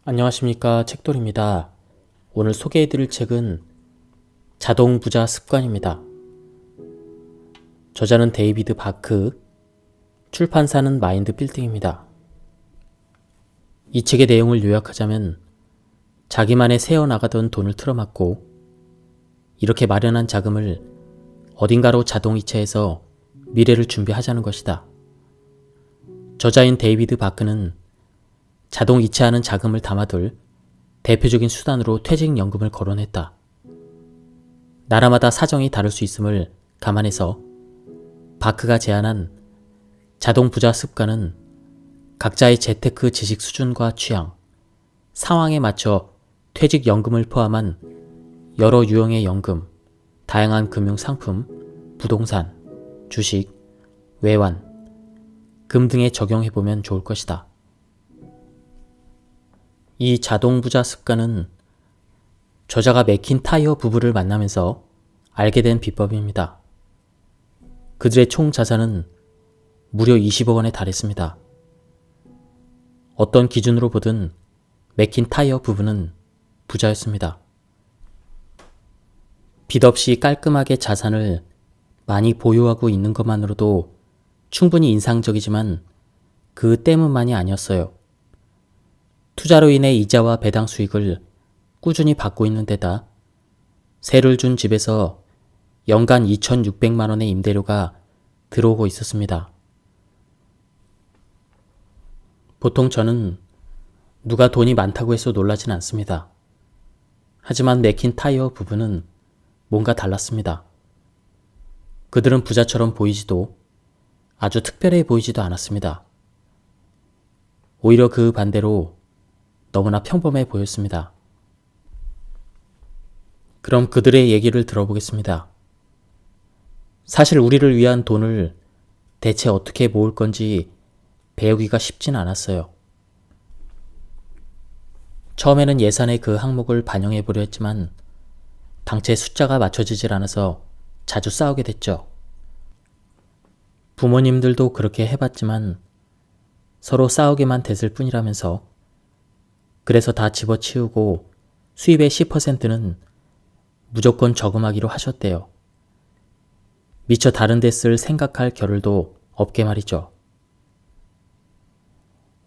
안녕하십니까, 책돌입니다. 오늘 소개해드릴 책은 자동 부자 습관입니다. 저자는 데이비드 바크, 출판사는 마인드 빌딩입니다. 이 책의 내용을 요약하자면 자기만의 새어나가던 돈을 틀어막고 이렇게 마련한 자금을 어딘가로 자동이체해서 미래를 준비하자는 것이다. 저자인 데이비드 바크는 자동이체하는 자금을 담아둘 대표적인 수단으로 퇴직연금을 거론했다. 나라마다 사정이 다를 수 있음을 감안해서 바크가 제안한 자동 부자 습관은 각자의 재테크 지식 수준과 취향, 상황에 맞춰 퇴직연금을 포함한 여러 유형의 연금, 다양한 금융상품, 부동산, 주식, 외환, 금 등에 적용해보면 좋을 것이다. 이 자동 부자 습관은 저자가 맥킨타이어 부부를 만나면서 알게 된 비법입니다. 그들의 총 자산은 무려 20억 원에 달했습니다. 어떤 기준으로 보든 맥킨타이어 부부는 부자였습니다. 빚 없이 깔끔하게 자산을 많이 보유하고 있는 것만으로도 충분히 인상적이지만 그 때문만이 아니었어요. 투자로 인해 이자와 배당 수익을 꾸준히 받고 있는 데다 세를 준 집에서 연간 2,600만 원의 임대료가 들어오고 있었습니다. 보통 저는 누가 돈이 많다고 해서 놀라진 않습니다. 하지만 맥킨타이어 부부는 뭔가 달랐습니다. 그들은 부자처럼 보이지도 아주 특별해 보이지도 않았습니다. 오히려 그 반대로 너무나 평범해 보였습니다. 그럼 그들의 얘기를 들어보겠습니다. 사실 우리를 위한 돈을 대체 어떻게 모을 건지 배우기가 쉽진 않았어요. 처음에는 예산의 그 항목을 반영해 보려 했지만 당최 숫자가 맞춰지질 않아서 자주 싸우게 됐죠. 부모님들도 그렇게 해봤지만 서로 싸우게만 됐을 뿐이라면서 그래서 다 집어치우고 수입의 10%는 무조건 저금하기로 하셨대요. 미처 다른 데 쓸 생각할 겨를도 없게 말이죠.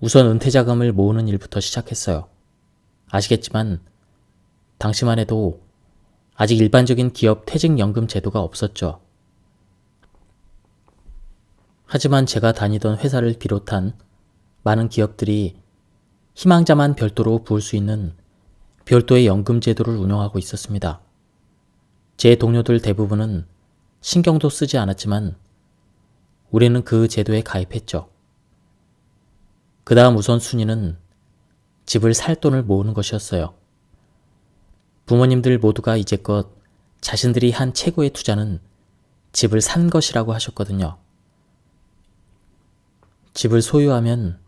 우선 은퇴자금을 모으는 일부터 시작했어요. 아시겠지만 당시만 해도 아직 일반적인 기업 퇴직연금 제도가 없었죠. 하지만 제가 다니던 회사를 비롯한 많은 기업들이 희망자만 별도로 부을 수 있는 별도의 연금 제도를 운영하고 있었습니다. 제 동료들 대부분은 신경도 쓰지 않았지만 우리는 그 제도에 가입했죠. 그 다음 우선순위는 집을 살 돈을 모으는 것이었어요. 부모님들 모두가 이제껏 자신들이 한 최고의 투자는 집을 산 것이라고 하셨거든요. 집을 소유하면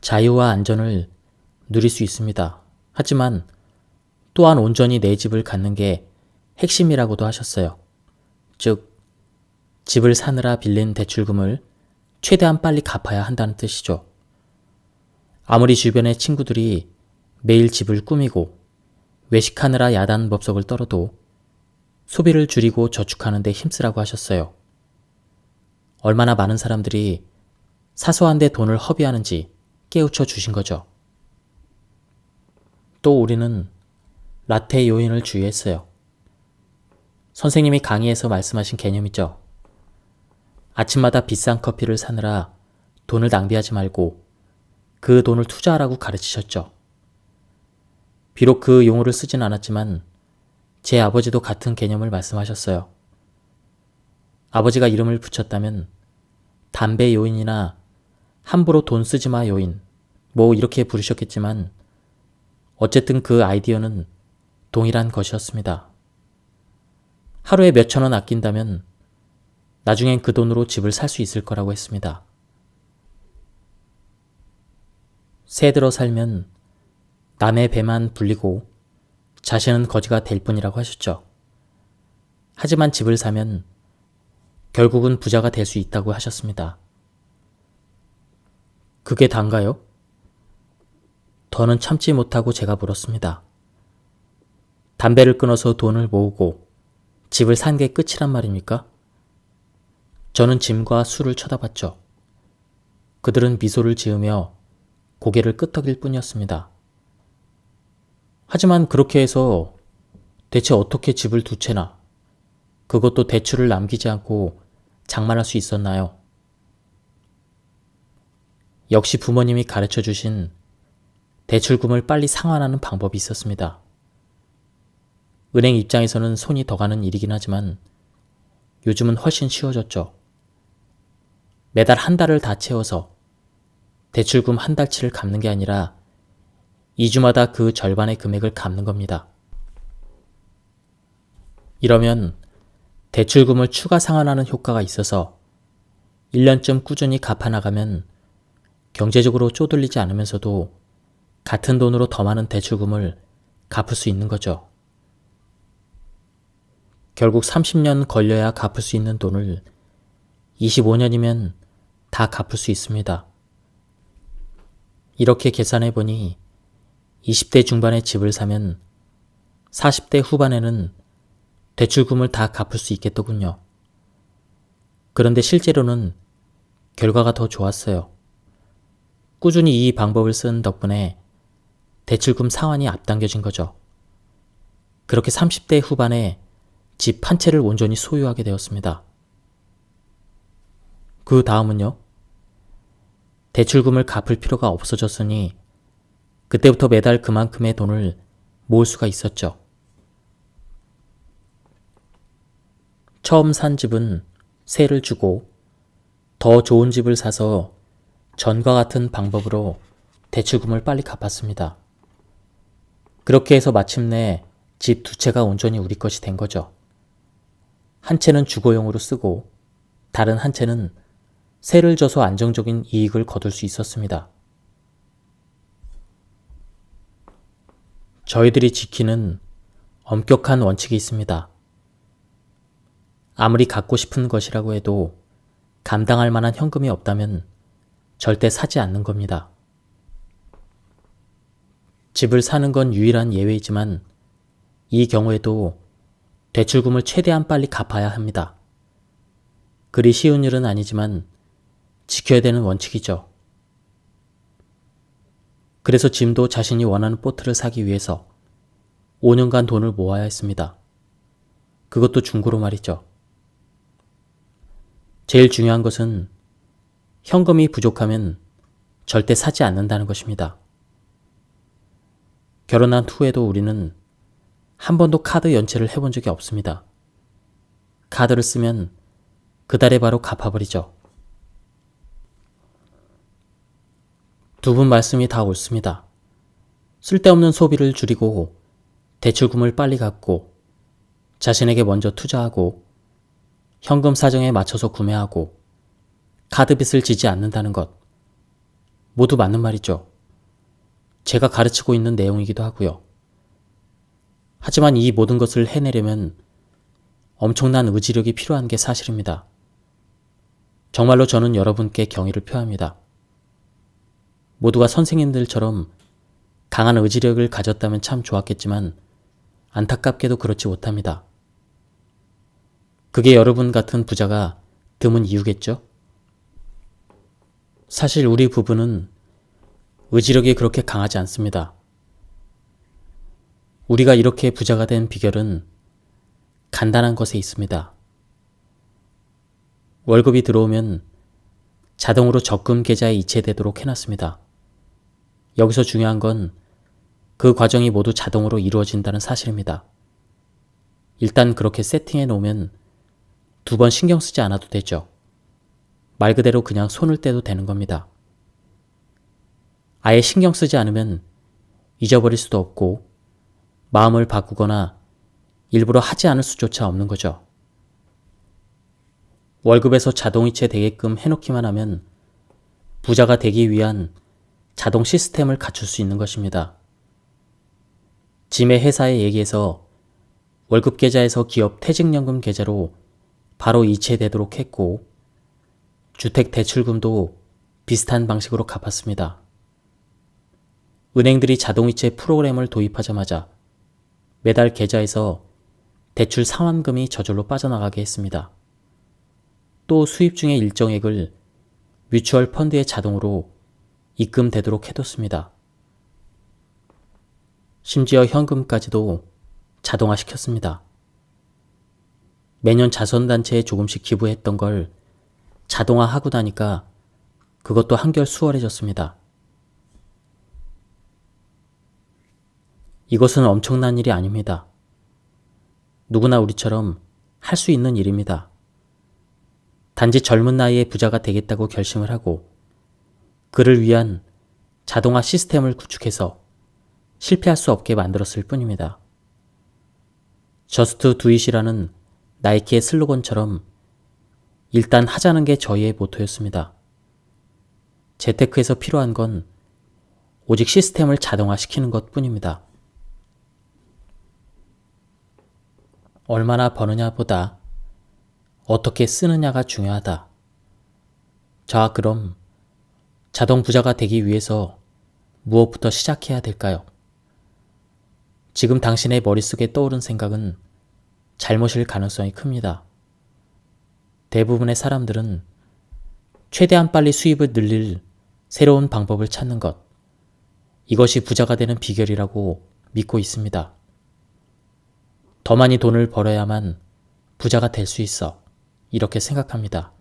자유와 안전을 누릴 수 있습니다. 하지만 또한 온전히 내 집을 갖는 게 핵심이라고도 하셨어요. 즉, 집을 사느라 빌린 대출금을 최대한 빨리 갚아야 한다는 뜻이죠. 아무리 주변의 친구들이 매일 집을 꾸미고 외식하느라 야단법석을 떨어도 소비를 줄이고 저축하는 데 힘쓰라고 하셨어요. 얼마나 많은 사람들이 사소한 데 돈을 허비하는지 깨우쳐 주신 거죠. 또 우리는 라테 요인을 주의했어요. 선생님이 강의에서 말씀하신 개념이죠. 아침마다 비싼 커피를 사느라 돈을 낭비하지 말고 그 돈을 투자하라고 가르치셨죠. 비록 그 용어를 쓰진 않았지만 제 아버지도 같은 개념을 말씀하셨어요. 아버지가 이름을 붙였다면 담배 요인이나 함부로 돈 쓰지 마 요인, 뭐 이렇게 부르셨겠지만 어쨌든 그 아이디어는 동일한 것이었습니다. 하루에 몇천 원 아낀다면 나중엔 그 돈으로 집을 살 수 있을 거라고 했습니다. 새 들어 살면 남의 배만 불리고 자신은 거지가 될 뿐이라고 하셨죠. 하지만 집을 사면 결국은 부자가 될 수 있다고 하셨습니다. 그게 단가요? 더는 참지 못하고 제가 물었습니다. 담배를 끊어서 돈을 모으고 집을 산 게 끝이란 말입니까? 저는 짐과 술을 쳐다봤죠. 그들은 미소를 지으며 고개를 끄덕일 뿐이었습니다. 하지만 그렇게 해서 대체 어떻게 집을 두 채나, 그것도 대출을 남기지 않고 장만할 수 있었나요? 역시 부모님이 가르쳐 주신 대출금을 빨리 상환하는 방법이 있었습니다. 은행 입장에서는 손이 더 가는 일이긴 하지만 요즘은 훨씬 쉬워졌죠. 매달 한 달을 다 채워서 대출금 한 달치를 갚는 게 아니라 2주마다 그 절반의 금액을 갚는 겁니다. 이러면 대출금을 추가 상환하는 효과가 있어서 1년쯤 꾸준히 갚아나가면 경제적으로 쪼들리지 않으면서도 같은 돈으로 더 많은 대출금을 갚을 수 있는 거죠. 결국 30년 걸려야 갚을 수 있는 돈을 25년이면 다 갚을 수 있습니다. 이렇게 계산해보니 20대 중반에 집을 사면 40대 후반에는 대출금을 다 갚을 수 있겠더군요. 그런데 실제로는 결과가 더 좋았어요. 꾸준히 이 방법을 쓴 덕분에 대출금 상환이 앞당겨진 거죠. 그렇게 30대 후반에 집 한 채를 온전히 소유하게 되었습니다. 그 다음은요? 대출금을 갚을 필요가 없어졌으니 그때부터 매달 그만큼의 돈을 모을 수가 있었죠. 처음 산 집은 세를 주고 더 좋은 집을 사서 전과 같은 방법으로 대출금을 빨리 갚았습니다. 그렇게 해서 마침내 집 두 채가 온전히 우리 것이 된 거죠. 한 채는 주거용으로 쓰고 다른 한 채는 세를 져서 안정적인 이익을 거둘 수 있었습니다. 저희들이 지키는 엄격한 원칙이 있습니다. 아무리 갖고 싶은 것이라고 해도 감당할 만한 현금이 없다면 절대 사지 않는 겁니다. 집을 사는 건 유일한 예외이지만 이 경우에도 대출금을 최대한 빨리 갚아야 합니다. 그리 쉬운 일은 아니지만 지켜야 되는 원칙이죠. 그래서 짐도 자신이 원하는 보트를 사기 위해서 5년간 돈을 모아야 했습니다. 그것도 중고로 말이죠. 제일 중요한 것은 현금이 부족하면 절대 사지 않는다는 것입니다. 결혼한 후에도 우리는 한 번도 카드 연체를 해본 적이 없습니다. 카드를 쓰면 그 달에 바로 갚아버리죠. 두 분 말씀이 다 옳습니다. 쓸데없는 소비를 줄이고 대출금을 빨리 갚고 자신에게 먼저 투자하고 현금 사정에 맞춰서 구매하고 카드빚을 지지 않는다는 것 모두 맞는 말이죠. 제가 가르치고 있는 내용이기도 하고요. 하지만 이 모든 것을 해내려면 엄청난 의지력이 필요한 게 사실입니다. 정말로 저는 여러분께 경의를 표합니다. 모두가 선생님들처럼 강한 의지력을 가졌다면 참 좋았겠지만 안타깝게도 그렇지 못합니다. 그게 여러분 같은 부자가 드문 이유겠죠? 사실 우리 부부는 의지력이 그렇게 강하지 않습니다. 우리가 이렇게 부자가 된 비결은 간단한 것에 있습니다. 월급이 들어오면 자동으로 적금 계좌에 이체되도록 해놨습니다. 여기서 중요한 건 그 과정이 모두 자동으로 이루어진다는 사실입니다. 일단 그렇게 세팅해 놓으면 두 번 신경 쓰지 않아도 되죠. 말 그대로 그냥 손을 떼도 되는 겁니다. 아예 신경 쓰지 않으면 잊어버릴 수도 없고 마음을 바꾸거나 일부러 하지 않을 수조차 없는 거죠. 월급에서 자동이체 되게끔 해놓기만 하면 부자가 되기 위한 자동 시스템을 갖출 수 있는 것입니다. 짐의 회사에 얘기해서 월급 계좌에서 기업 퇴직연금 계좌로 바로 이체되도록 했고 주택 대출금도 비슷한 방식으로 갚았습니다. 은행들이 자동이체 프로그램을 도입하자마자 매달 계좌에서 대출 상환금이 저절로 빠져나가게 했습니다. 또 수입 중의 일정액을 뮤추얼 펀드에 자동으로 입금되도록 해뒀습니다. 심지어 현금까지도 자동화시켰습니다. 매년 자선단체에 조금씩 기부했던 걸 자동화하고 나니까 그것도 한결 수월해졌습니다. 이것은 엄청난 일이 아닙니다. 누구나 우리처럼 할 수 있는 일입니다. 단지 젊은 나이에 부자가 되겠다고 결심을 하고 그를 위한 자동화 시스템을 구축해서 실패할 수 없게 만들었을 뿐입니다. 저스트 두잇이라는 나이키의 슬로건처럼 일단 하자는 게 저희의 모토였습니다. 재테크에서 필요한 건 오직 시스템을 자동화시키는 것 뿐입니다. 얼마나 버느냐보다 어떻게 쓰느냐가 중요하다. 자, 그럼 자동 부자가 되기 위해서 무엇부터 시작해야 될까요? 지금 당신의 머릿속에 떠오른 생각은 잘못일 가능성이 큽니다. 대부분의 사람들은 최대한 빨리 수입을 늘릴 새로운 방법을 찾는 것, 이것이 부자가 되는 비결이라고 믿고 있습니다. 더 많이 돈을 벌어야만 부자가 될 수 있어. 이렇게 생각합니다.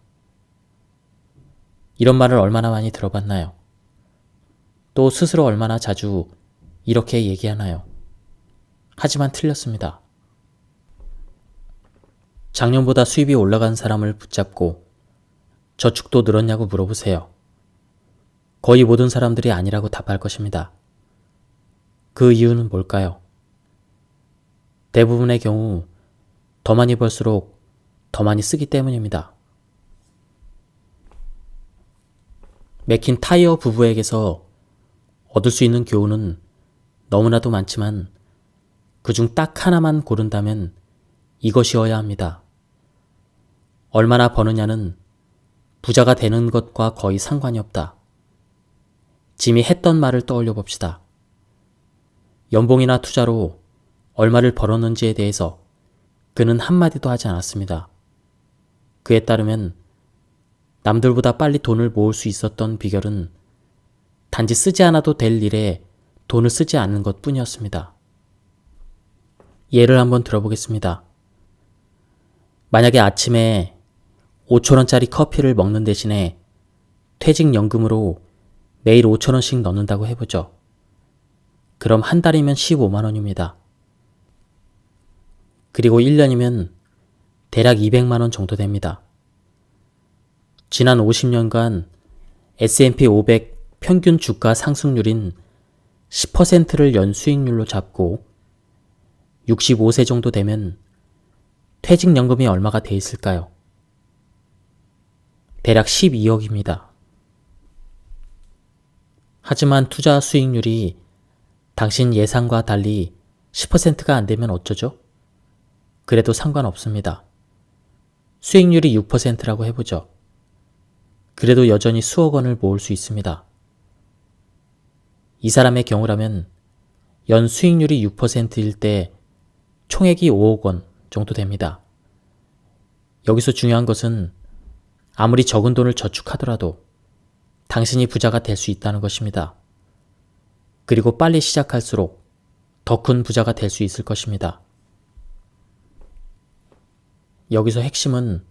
이런 말을 얼마나 많이 들어봤나요? 또 스스로 얼마나 자주 이렇게 얘기하나요? 하지만 틀렸습니다. 작년보다 수입이 올라간 사람을 붙잡고 저축도 늘었냐고 물어보세요. 거의 모든 사람들이 아니라고 답할 것입니다. 그 이유는 뭘까요? 대부분의 경우 더 많이 벌수록 더 많이 쓰기 때문입니다. 맥킨 타이어 부부에게서 얻을 수 있는 교훈은 너무나도 많지만 그중 딱 하나만 고른다면 이것이어야 합니다. 얼마나 버느냐는 부자가 되는 것과 거의 상관이 없다. 짐이 했던 말을 떠올려 봅시다. 연봉이나 투자로 얼마를 벌었는지에 대해서 그는 한마디도 하지 않았습니다. 그에 따르면 남들보다 빨리 돈을 모을 수 있었던 비결은 단지 쓰지 않아도 될 일에 돈을 쓰지 않는 것 뿐이었습니다. 예를 한번 들어보겠습니다. 만약에 아침에 5,000원짜리 커피를 먹는 대신에 퇴직연금으로 매일 5,000원씩 넣는다고 해보죠. 그럼 한 달이면 15만 원입니다. 그리고 1년이면 대략 200만 원 정도 됩니다. 지난 50년간 S&P 500 평균 주가 상승률인 10%를 연수익률로 잡고 65세 정도 되면 퇴직연금이 얼마가 돼 있을까요? 대략 12억입니다. 하지만 투자 수익률이 당신 예상과 달리 10%가 안 되면 어쩌죠? 그래도 상관없습니다. 수익률이 6%라고 해보죠. 그래도 여전히 수억 원을 모을 수 있습니다. 이 사람의 경우라면 연 수익률이 6%일 때 총액이 5억 원 정도 됩니다. 여기서 중요한 것은 아무리 적은 돈을 저축하더라도 당신이 부자가 될 수 있다는 것입니다. 그리고 빨리 시작할수록 더 큰 부자가 될 수 있을 것입니다. 여기서 핵심은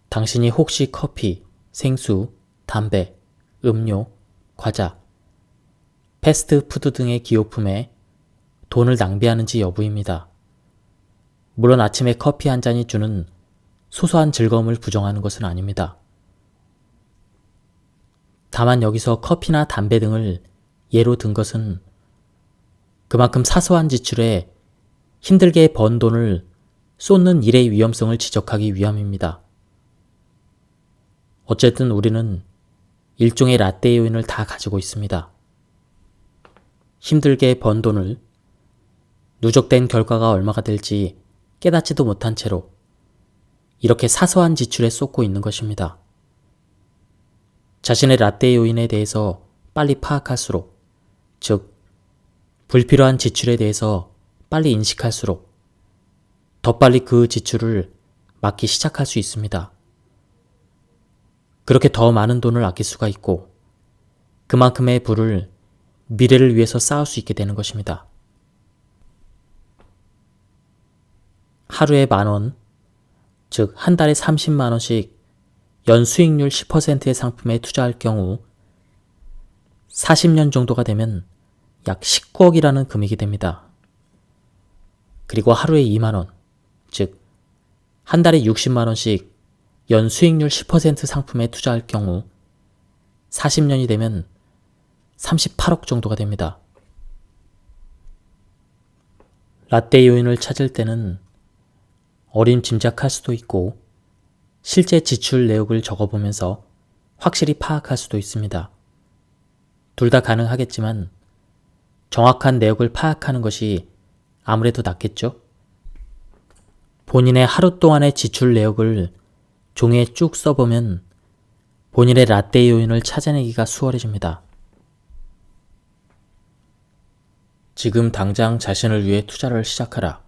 당신이 혹시 커피, 생수, 담배, 음료, 과자, 패스트푸드 등의 기호품에 돈을 낭비하는지 여부입니다. 물론 아침에 커피 한 잔이 주는 소소한 즐거움을 부정하는 것은 아닙니다. 다만 여기서 커피나 담배 등을 예로 든 것은 그만큼 사소한 지출에 힘들게 번 돈을 쏟는 일의 위험성을 지적하기 위함입니다. 어쨌든 우리는 일종의 라떼 요인을 다 가지고 있습니다. 힘들게 번 돈을 누적된 결과가 얼마가 될지 깨닫지도 못한 채로 이렇게 사소한 지출에 쏟고 있는 것입니다. 자신의 라떼 요인에 대해서 빨리 파악할수록 즉, 불필요한 지출에 대해서 빨리 인식할수록 더 빨리 그 지출을 막기 시작할 수 있습니다. 그렇게 더 많은 돈을 아낄 수가 있고 그만큼의 부를 미래를 위해서 쌓을 수 있게 되는 것입니다. 하루에 10,000원, 즉 한 달에 30만 원씩 연 수익률 10%의 상품에 투자할 경우 40년 정도가 되면 약 19억이라는 금액이 됩니다. 그리고 하루에 2만 원, 즉 한 달에 60만 원씩 연 수익률 10% 상품에 투자할 경우 40년이 되면 38억 정도가 됩니다. 라떼 요인을 찾을 때는 어림짐작할 수도 있고 실제 지출 내역을 적어보면서 확실히 파악할 수도 있습니다. 둘 다 가능하겠지만 정확한 내역을 파악하는 것이 아무래도 낫겠죠? 본인의 하루 동안의 지출 내역을 종이에 쭉 써보면 본인의 라떼 요인을 찾아내기가 수월해집니다. 지금 당장 자신을 위해 투자를 시작하라.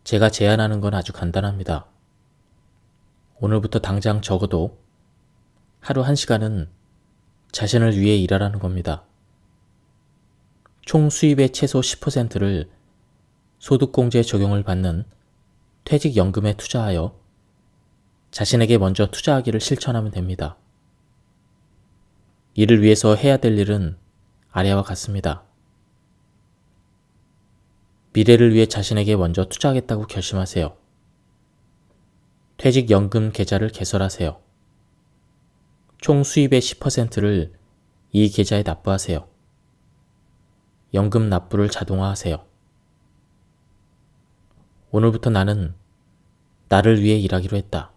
제가 제안하는 건 아주 간단합니다. 오늘부터 당장 적어도 하루 1시간은 자신을 위해 일하라는 겁니다. 총 수입의 최소 10%를 소득공제 적용을 받는 퇴직연금에 투자하여 자신에게 먼저 투자하기를 실천하면 됩니다. 이를 위해서 해야 될 일은 아래와 같습니다. 미래를 위해 자신에게 먼저 투자하겠다고 결심하세요. 퇴직연금 계좌를 개설하세요. 총 수입의 10%를 이 계좌에 납부하세요. 연금 납부를 자동화하세요. 오늘부터 나는 나를 위해 일하기로 했다.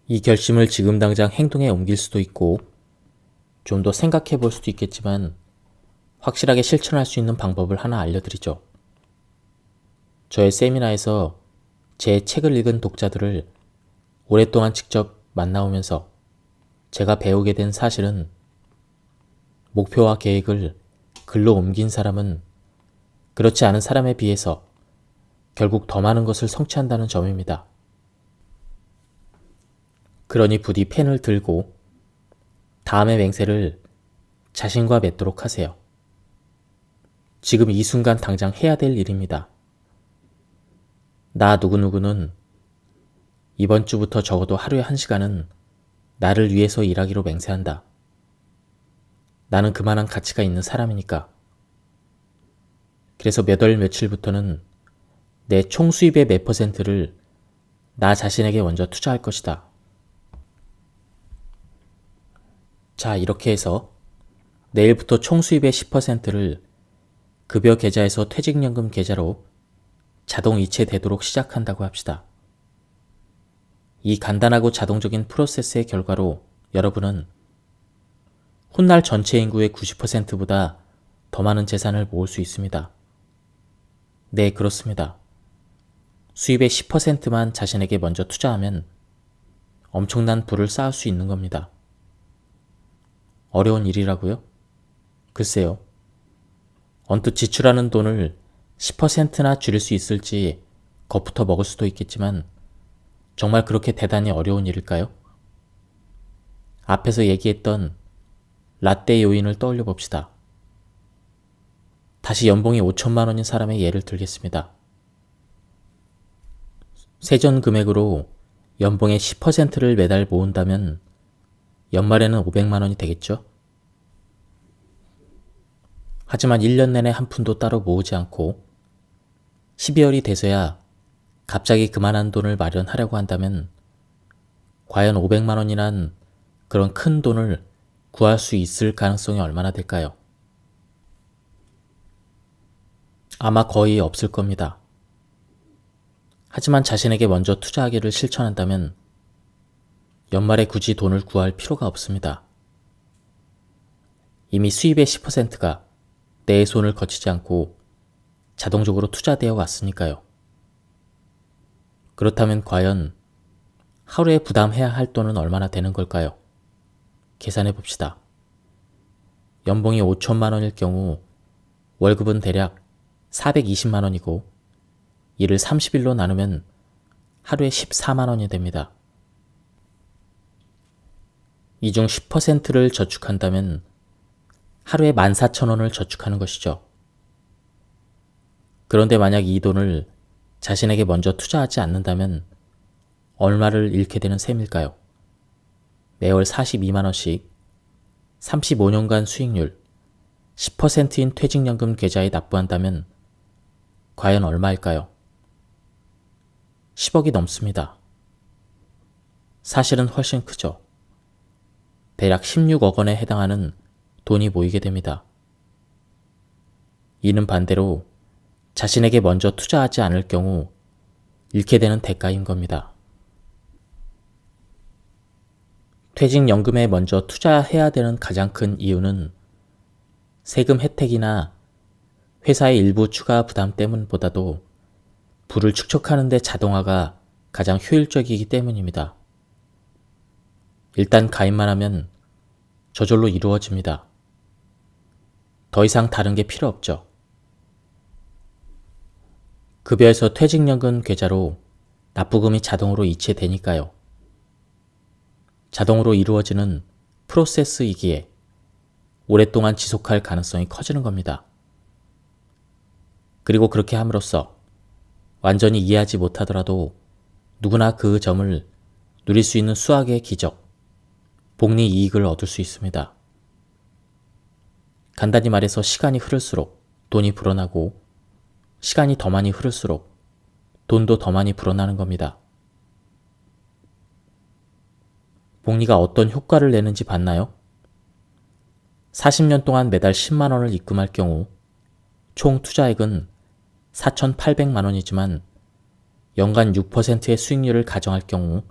이 결심을 지금 당장 행동에 옮길 수도 있고 좀 더 생각해 볼 수도 있겠지만 확실하게 실천할 수 있는 방법을 하나 알려드리죠. 저의 세미나에서 제 책을 읽은 독자들을 오랫동안 직접 만나오면서 제가 배우게 된 사실은 목표와 계획을 글로 옮긴 사람은 그렇지 않은 사람에 비해서 결국 더 많은 것을 성취한다는 점입니다. 그러니 부디 펜을 들고 다음의 맹세를 자신과 맺도록 하세요. 지금 이 순간 당장 해야 될 일입니다. 나 누구누구는 이번 주부터 적어도 하루에 1시간은 나를 위해서 일하기로 맹세한다. 나는 그만한 가치가 있는 사람이니까. 그래서 몇 월 며칠부터는 내 총 수입의 몇 %를 나 자신에게 먼저 투자할 것이다. 자, 이렇게 해서 내일부터 총 수입의 10%를 급여 계좌에서 퇴직연금 계좌로 자동 이체되도록 시작한다고 합시다. 이 간단하고 자동적인 프로세스의 결과로 여러분은 훗날 전체 인구의 90%보다 더 많은 재산을 모을 수 있습니다. 네, 그렇습니다. 수입의 10%만 자신에게 먼저 투자하면 엄청난 부를 쌓을 수 있는 겁니다. 어려운 일이라고요? 글쎄요. 언뜻 지출하는 돈을 10%나 줄일 수 있을지 겁부터 먹을 수도 있겠지만 정말 그렇게 대단히 어려운 일일까요? 앞에서 얘기했던 라떼 요인을 떠올려 봅시다. 다시 연봉이 5천만 원인 사람의 예를 들겠습니다. 세전 금액으로 연봉의 10%를 매달 모은다면 연말에는 500만 원이 되겠죠? 하지만 1년 내내 한 푼도 따로 모으지 않고 12월이 돼서야 갑자기 그만한 돈을 마련하려고 한다면 과연 500만 원이란 그런 큰 돈을 구할 수 있을 가능성이 얼마나 될까요? 아마 거의 없을 겁니다. 하지만 자신에게 먼저 투자하기를 실천한다면 연말에 굳이 돈을 구할 필요가 없습니다. 이미 수입의 10%가 내 손을 거치지 않고 자동적으로 투자되어 왔으니까요. 그렇다면 과연 하루에 부담해야 할 돈은 얼마나 되는 걸까요? 계산해 봅시다. 연봉이 5천만 원일 경우 월급은 대략 420만 원이고 이를 30일로 나누면 하루에 14만 원이 됩니다. 이 중 10%를 저축한다면 하루에 14,000원을 저축하는 것이죠. 그런데 만약 이 돈을 자신에게 먼저 투자하지 않는다면 얼마를 잃게 되는 셈일까요? 매월 42만 원씩 35년간 수익률 10%인 퇴직연금 계좌에 납부한다면 과연 얼마일까요? 10억이 넘습니다. 사실은 훨씬 크죠. 대략 16억 원에 해당하는 돈이 모이게 됩니다. 이는 반대로 자신에게 먼저 투자하지 않을 경우 잃게 되는 대가인 겁니다. 퇴직연금에 먼저 투자해야 되는 가장 큰 이유는 세금 혜택이나 회사의 일부 추가 부담 때문보다도 부를 축적하는 데 자동화가 가장 효율적이기 때문입니다. 일단 가입만 하면 저절로 이루어집니다. 더 이상 다른 게 필요 없죠. 급여에서 퇴직연금 계좌로 납부금이 자동으로 이체되니까요. 자동으로 이루어지는 프로세스이기에 오랫동안 지속할 가능성이 커지는 겁니다. 그리고 그렇게 함으로써 완전히 이해하지 못하더라도 누구나 그 점을 누릴 수 있는 수학의 기적, 복리 이익을 얻을 수 있습니다. 간단히 말해서 시간이 흐를수록 돈이 불어나고 시간이 더 많이 흐를수록 돈도 더 많이 불어나는 겁니다. 복리가 어떤 효과를 내는지 봤나요? 40년 동안 매달 10만 원을 입금할 경우 총 투자액은 4,800만 원이지만 연간 6%의 수익률을 가정할 경우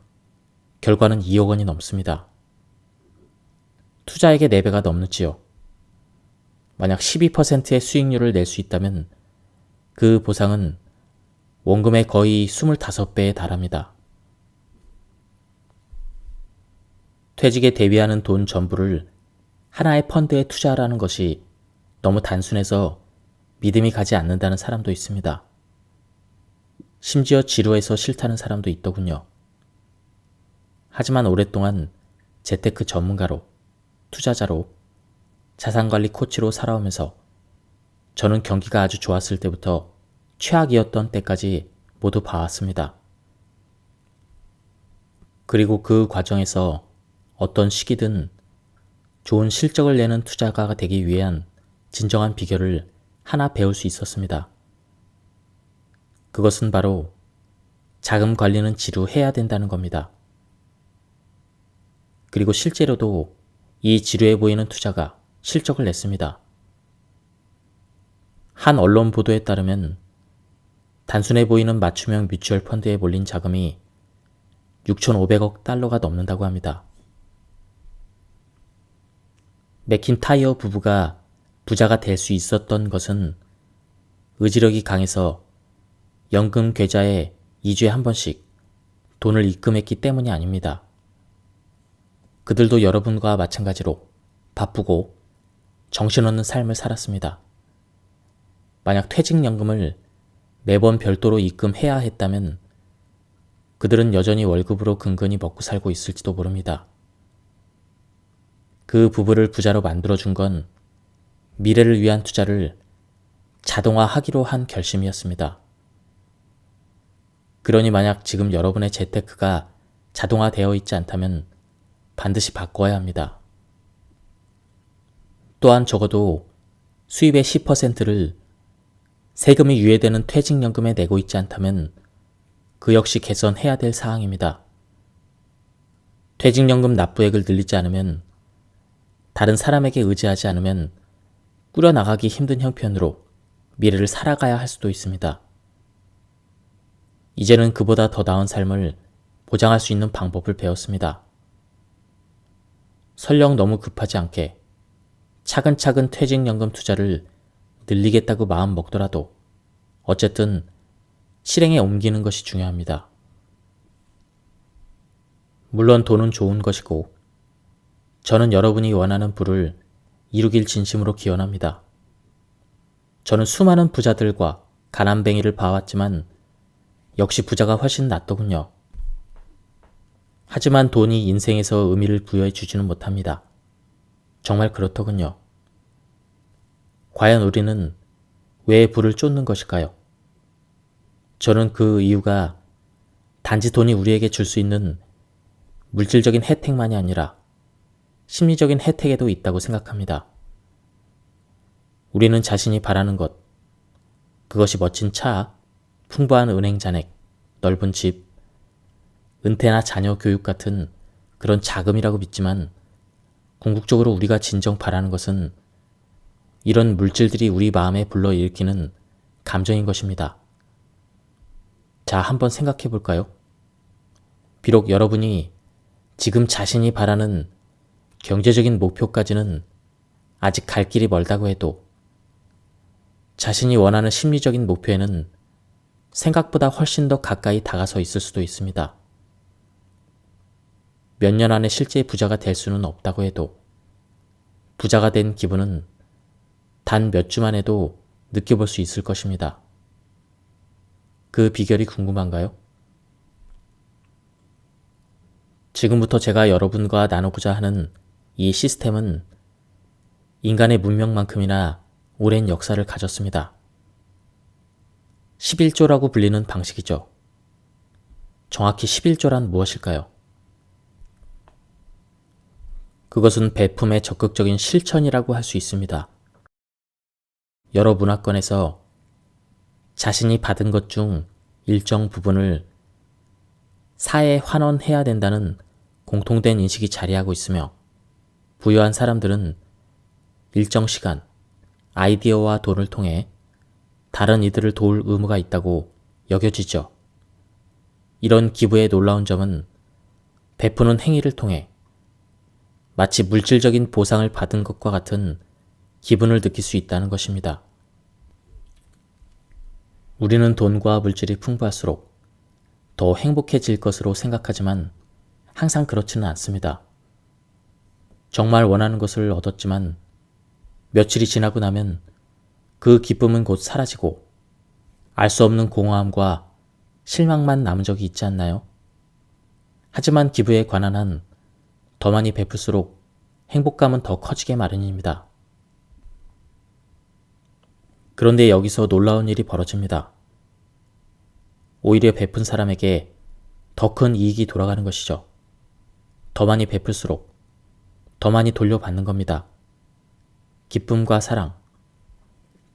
결과는 2억 원이 넘습니다. 투자액의 4배가 넘는지요. 만약 12%의 수익률을 낼 수 있다면 그 보상은 원금의 거의 25배에 달합니다. 퇴직에 대비하는 돈 전부를 하나의 펀드에 투자하라는 것이 너무 단순해서 믿음이 가지 않는다는 사람도 있습니다. 심지어 지루해서 싫다는 사람도 있더군요. 하지만 오랫동안 재테크 전문가로, 투자자로, 자산관리 코치로 살아오면서 저는 경기가 아주 좋았을 때부터 최악이었던 때까지 모두 봐왔습니다. 그리고 그 과정에서 어떤 시기든 좋은 실적을 내는 투자가가 되기 위한 진정한 비결을 하나 배울 수 있었습니다. 그것은 바로 자금 관리는 지루해야 된다는 겁니다. 그리고 실제로도 이 지루해 보이는 투자가 실적을 냈습니다. 한 언론 보도에 따르면 단순해 보이는 맞춤형 뮤추얼 펀드에 몰린 자금이 6,500억 달러가 넘는다고 합니다. 맥킨타이어 부부가 부자가 될 수 있었던 것은 의지력이 강해서 연금 계좌에 2주에 한 번씩 돈을 입금했기 때문이 아닙니다. 그들도 여러분과 마찬가지로 바쁘고 정신없는 삶을 살았습니다. 만약 퇴직연금을 매번 별도로 입금해야 했다면 그들은 여전히 월급으로 근근히 먹고 살고 있을지도 모릅니다. 그 부부를 부자로 만들어준 건 미래를 위한 투자를 자동화하기로 한 결심이었습니다. 그러니 만약 지금 여러분의 재테크가 자동화되어 있지 않다면 반드시 바꿔야 합니다. 또한 적어도 수입의 10%를 세금이 유예되는 퇴직연금에 내고 있지 않다면 그 역시 개선해야 될 사항입니다. 퇴직연금 납부액을 늘리지 않으면, 다른 사람에게 의지하지 않으면 꾸려나가기 힘든 형편으로 미래를 살아가야 할 수도 있습니다. 이제는 그보다 더 나은 삶을 보장할 수 있는 방법을 배웠습니다. 설령 너무 급하지 않게 차근차근 퇴직연금 투자를 늘리겠다고 마음 먹더라도 어쨌든 실행에 옮기는 것이 중요합니다. 물론 돈은 좋은 것이고 저는 여러분이 원하는 부를 이루길 진심으로 기원합니다. 저는 수많은 부자들과 가난뱅이를 봐왔지만 역시 부자가 훨씬 낫더군요. 하지만 돈이 인생에서 의미를 부여해 주지는 못합니다. 정말 그렇더군요. 과연 우리는 왜 부를 쫓는 것일까요? 저는 그 이유가 단지 돈이 우리에게 줄 수 있는 물질적인 혜택만이 아니라 심리적인 혜택에도 있다고 생각합니다. 우리는 자신이 바라는 것, 그것이 멋진 차, 풍부한 은행 잔액, 넓은 집, 은퇴나 자녀 교육 같은 그런 자금이라고 믿지만 궁극적으로 우리가 진정 바라는 것은 이런 물질들이 우리 마음에 불러일으키는 감정인 것입니다. 자, 한번 생각해 볼까요? 비록 여러분이 지금 자신이 바라는 경제적인 목표까지는 아직 갈 길이 멀다고 해도 자신이 원하는 심리적인 목표에는 생각보다 훨씬 더 가까이 다가서 있을 수도 있습니다. 몇 년 안에 실제 부자가 될 수는 없다고 해도 부자가 된 기분은 단 몇 주만 해도 느껴볼 수 있을 것입니다. 그 비결이 궁금한가요? 지금부터 제가 여러분과 나누고자 하는 이 시스템은 인간의 문명만큼이나 오랜 역사를 가졌습니다. 11조라고 불리는 방식이죠. 정확히 11조란 무엇일까요? 그것은 배품의 적극적인 실천이라고 할 수 있습니다. 여러 문화권에서 자신이 받은 것 중 일정 부분을 사회에 환원해야 된다는 공통된 인식이 자리하고 있으며 부유한 사람들은 일정 시간, 아이디어와 돈을 통해 다른 이들을 도울 의무가 있다고 여겨지죠. 이런 기부의 놀라운 점은 베푸는 행위를 통해 마치 물질적인 보상을 받은 것과 같은 기분을 느낄 수 있다는 것입니다. 우리는 돈과 물질이 풍부할수록 더 행복해질 것으로 생각하지만 항상 그렇지는 않습니다. 정말 원하는 것을 얻었지만 며칠이 지나고 나면 그 기쁨은 곧 사라지고 알 수 없는 공허함과 실망만 남은 적이 있지 않나요? 하지만 기부에 관한 한 더 많이 베풀수록 행복감은 더 커지게 마련입니다. 그런데 여기서 놀라운 일이 벌어집니다. 오히려 베푼 사람에게 더 큰 이익이 돌아가는 것이죠. 더 많이 베풀수록 더 많이 돌려받는 겁니다. 기쁨과 사랑,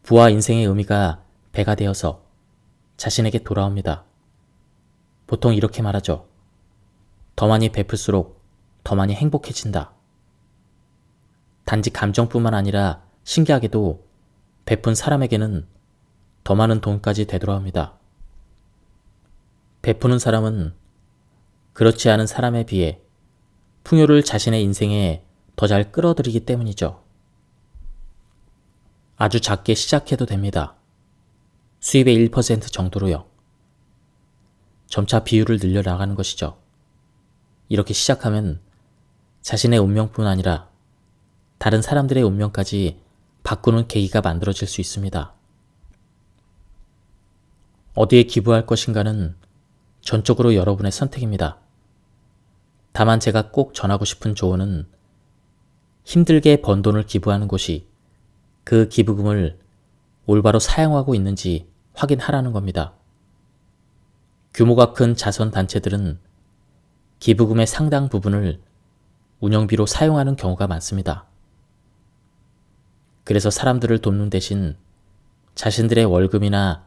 부와 인생의 의미가 배가 되어서 자신에게 돌아옵니다. 보통 이렇게 말하죠. 더 많이 베풀수록 더 많이 행복해진다. 단지 감정뿐만 아니라 신기하게도 베푼 사람에게는 더 많은 돈까지 되돌아옵니다. 베푸는 사람은 그렇지 않은 사람에 비해 풍요를 자신의 인생에 더 잘 끌어들이기 때문이죠. 아주 작게 시작해도 됩니다. 수입의 1% 정도로요. 점차 비율을 늘려나가는 것이죠. 이렇게 시작하면 자신의 운명뿐 아니라 다른 사람들의 운명까지 바꾸는 계기가 만들어질 수 있습니다. 어디에 기부할 것인가는 전적으로 여러분의 선택입니다. 다만 제가 꼭 전하고 싶은 조언은 힘들게 번 돈을 기부하는 곳이 그 기부금을 올바로 사용하고 있는지 확인하라는 겁니다. 규모가 큰 자선단체들은 기부금의 상당 부분을 운영비로 사용하는 경우가 많습니다. 그래서 사람들을 돕는 대신 자신들의 월급이나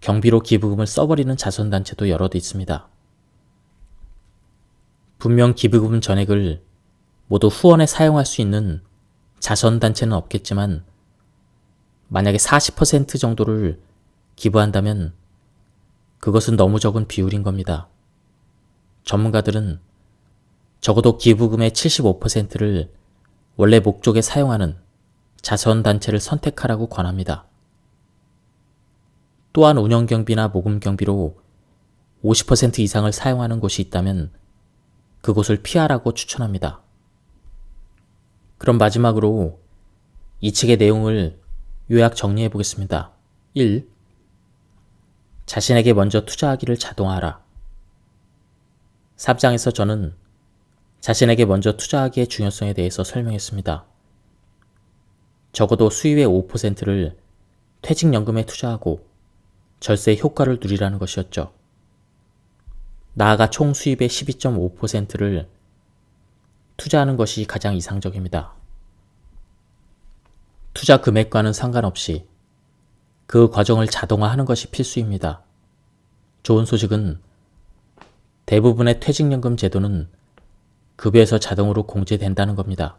경비로 기부금을 써버리는 자선단체도 여럿 있습니다. 분명 기부금 전액을 모두 후원에 사용할 수 있는 자선단체는 없겠지만 만약에 40% 정도를 기부한다면 그것은 너무 적은 비율인 겁니다. 전문가들은 적어도 기부금의 75%를 원래 목적에 사용하는 자선단체를 선택하라고 권합니다. 또한 운영경비나 모금경비로 50% 이상을 사용하는 곳이 있다면 그곳을 피하라고 추천합니다. 그럼 마지막으로 이 책의 내용을 요약 정리해 보겠습니다. 1. 자신에게 먼저 투자하기를 자동화하라. 3장에서 저는 자신에게 먼저 투자하기의 중요성에 대해서 설명했습니다. 적어도 수입의 5%를 퇴직연금에 투자하고 절세의 효과를 누리라는 것이었죠. 나아가 총 수입의 12.5%를 투자하는 것이 가장 이상적입니다. 투자 금액과는 상관없이 그 과정을 자동화하는 것이 필수입니다. 좋은 소식은 대부분의 퇴직연금 제도는 급여에서 자동으로 공제된다는 겁니다.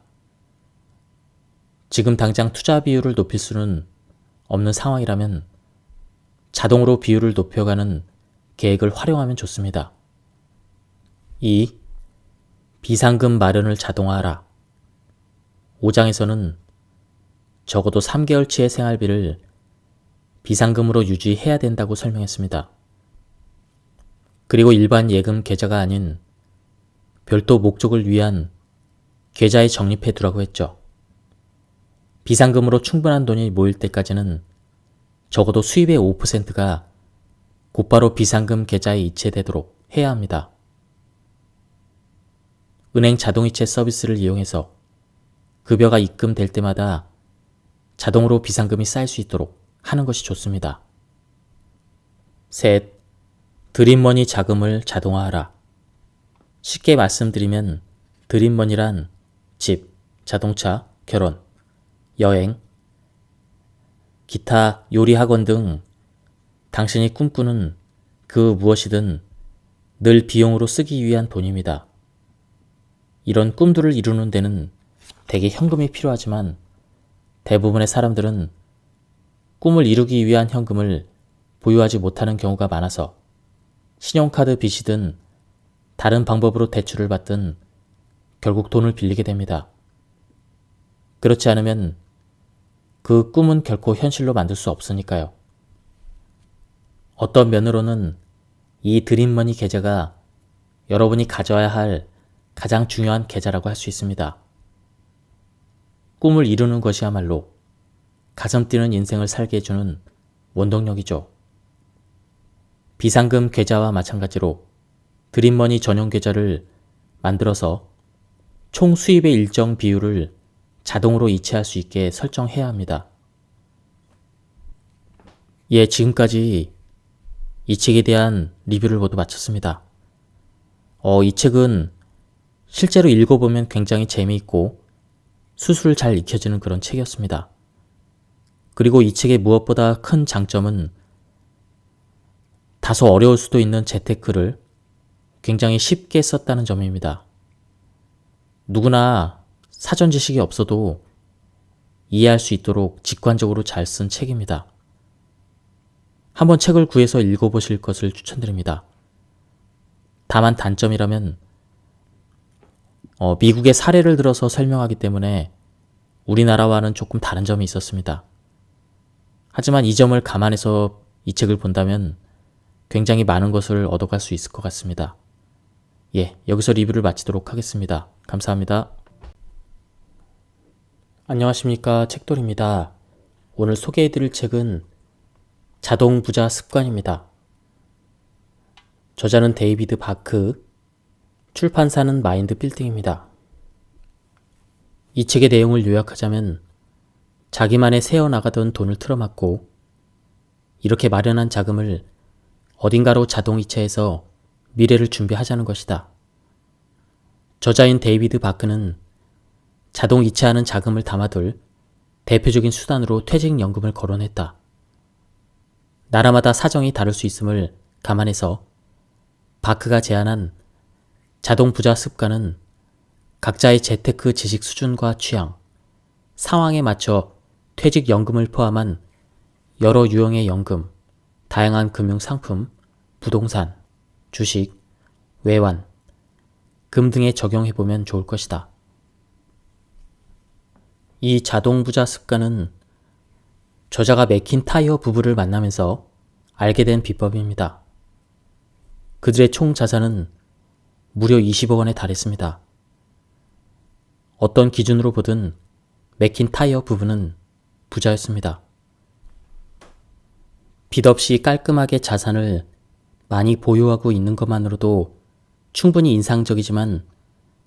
지금 당장 투자 비율을 높일 수는 없는 상황이라면 자동으로 비율을 높여가는 계획을 활용하면 좋습니다. 2. 비상금 마련을 자동화하라. 5장에서는 적어도 3개월치의 생활비를 비상금으로 유지해야 된다고 설명했습니다. 그리고 일반 예금 계좌가 아닌 별도 목적을 위한 계좌에 적립해 두라고 했죠. 비상금으로 충분한 돈이 모일 때까지는 적어도 수입의 5%가 곧바로 비상금 계좌에 이체되도록 해야 합니다. 은행 자동이체 서비스를 이용해서 급여가 입금될 때마다 자동으로 비상금이 쌓일 수 있도록 하는 것이 좋습니다. 셋. 드림머니 자금을 자동화하라. 쉽게 말씀드리면 드림머니란 집, 자동차, 결혼, 여행, 기타 요리학원 등 당신이 꿈꾸는 그 무엇이든 늘 비용으로 쓰기 위한 돈입니다. 이런 꿈들을 이루는 데는 대개 현금이 필요하지만 대부분의 사람들은 꿈을 이루기 위한 현금을 보유하지 못하는 경우가 많아서 신용카드 빚이든 다른 방법으로 대출을 받든 결국 돈을 빌리게 됩니다. 그렇지 않으면 그 꿈은 결코 현실로 만들 수 없으니까요. 어떤 면으로는 이 드림머니 계좌가 여러분이 가져야 할 가장 중요한 계좌라고 할 수 있습니다. 꿈을 이루는 것이야말로 가슴 뛰는 인생을 살게 해주는 원동력이죠. 비상금 계좌와 마찬가지로 드림머니 전용 계좌를 만들어서 총 수입의 일정 비율을 자동으로 이체할 수 있게 설정해야 합니다. 예, 지금까지 이 책에 대한 리뷰를 모두 마쳤습니다. 이 책은 실제로 읽어보면 굉장히 재미있고 수술 잘 익혀지는 그런 책이었습니다. 그리고 이 책의 무엇보다 큰 장점은 다소 어려울 수도 있는 재테크를 굉장히 쉽게 썼다는 점입니다. 누구나 사전 지식이 없어도 이해할 수 있도록 직관적으로 잘 쓴 책입니다. 한번 책을 구해서 읽어보실 것을 추천드립니다. 다만 단점이라면 미국의 사례를 들어서 설명하기 때문에 우리나라와는 조금 다른 점이 있었습니다. 하지만 이 점을 감안해서 이 책을 본다면 굉장히 많은 것을 얻어갈 수 있을 것 같습니다. 예, 여기서 리뷰를 마치도록 하겠습니다. 감사합니다. 안녕하십니까, 책돌입니다. 오늘 소개해드릴 책은 자동 부자 습관입니다. 저자는 데이비드 바크, 출판사는 마인드 빌딩입니다. 이 책의 내용을 요약하자면 자기만의 새어나가던 돈을 틀어막고 이렇게 마련한 자금을 어딘가로 자동이체해서 미래를 준비하자는 것이다. 저자인 데이비드 바크는 자동이체하는 자금을 담아둘 대표적인 수단으로 퇴직연금을 거론했다. 나라마다 사정이 다를 수 있음을 감안해서 바크가 제안한 자동 부자 습관은 각자의 재테크 지식 수준과 취향, 상황에 맞춰 퇴직연금을 포함한 여러 유형의 연금, 다양한 금융상품, 부동산, 주식, 외환, 금 등에 적용해보면 좋을 것이다. 이 자동부자 습관은 저자가 맥킨타이어 부부를 만나면서 알게 된 비법입니다. 그들의 총 자산은 무려 20억 원에 달했습니다. 어떤 기준으로 보든 맥힌 타이어 부부는 부자였습니다. 빚 없이 깔끔하게 자산을 많이 보유하고 있는 것만으로도 충분히 인상적이지만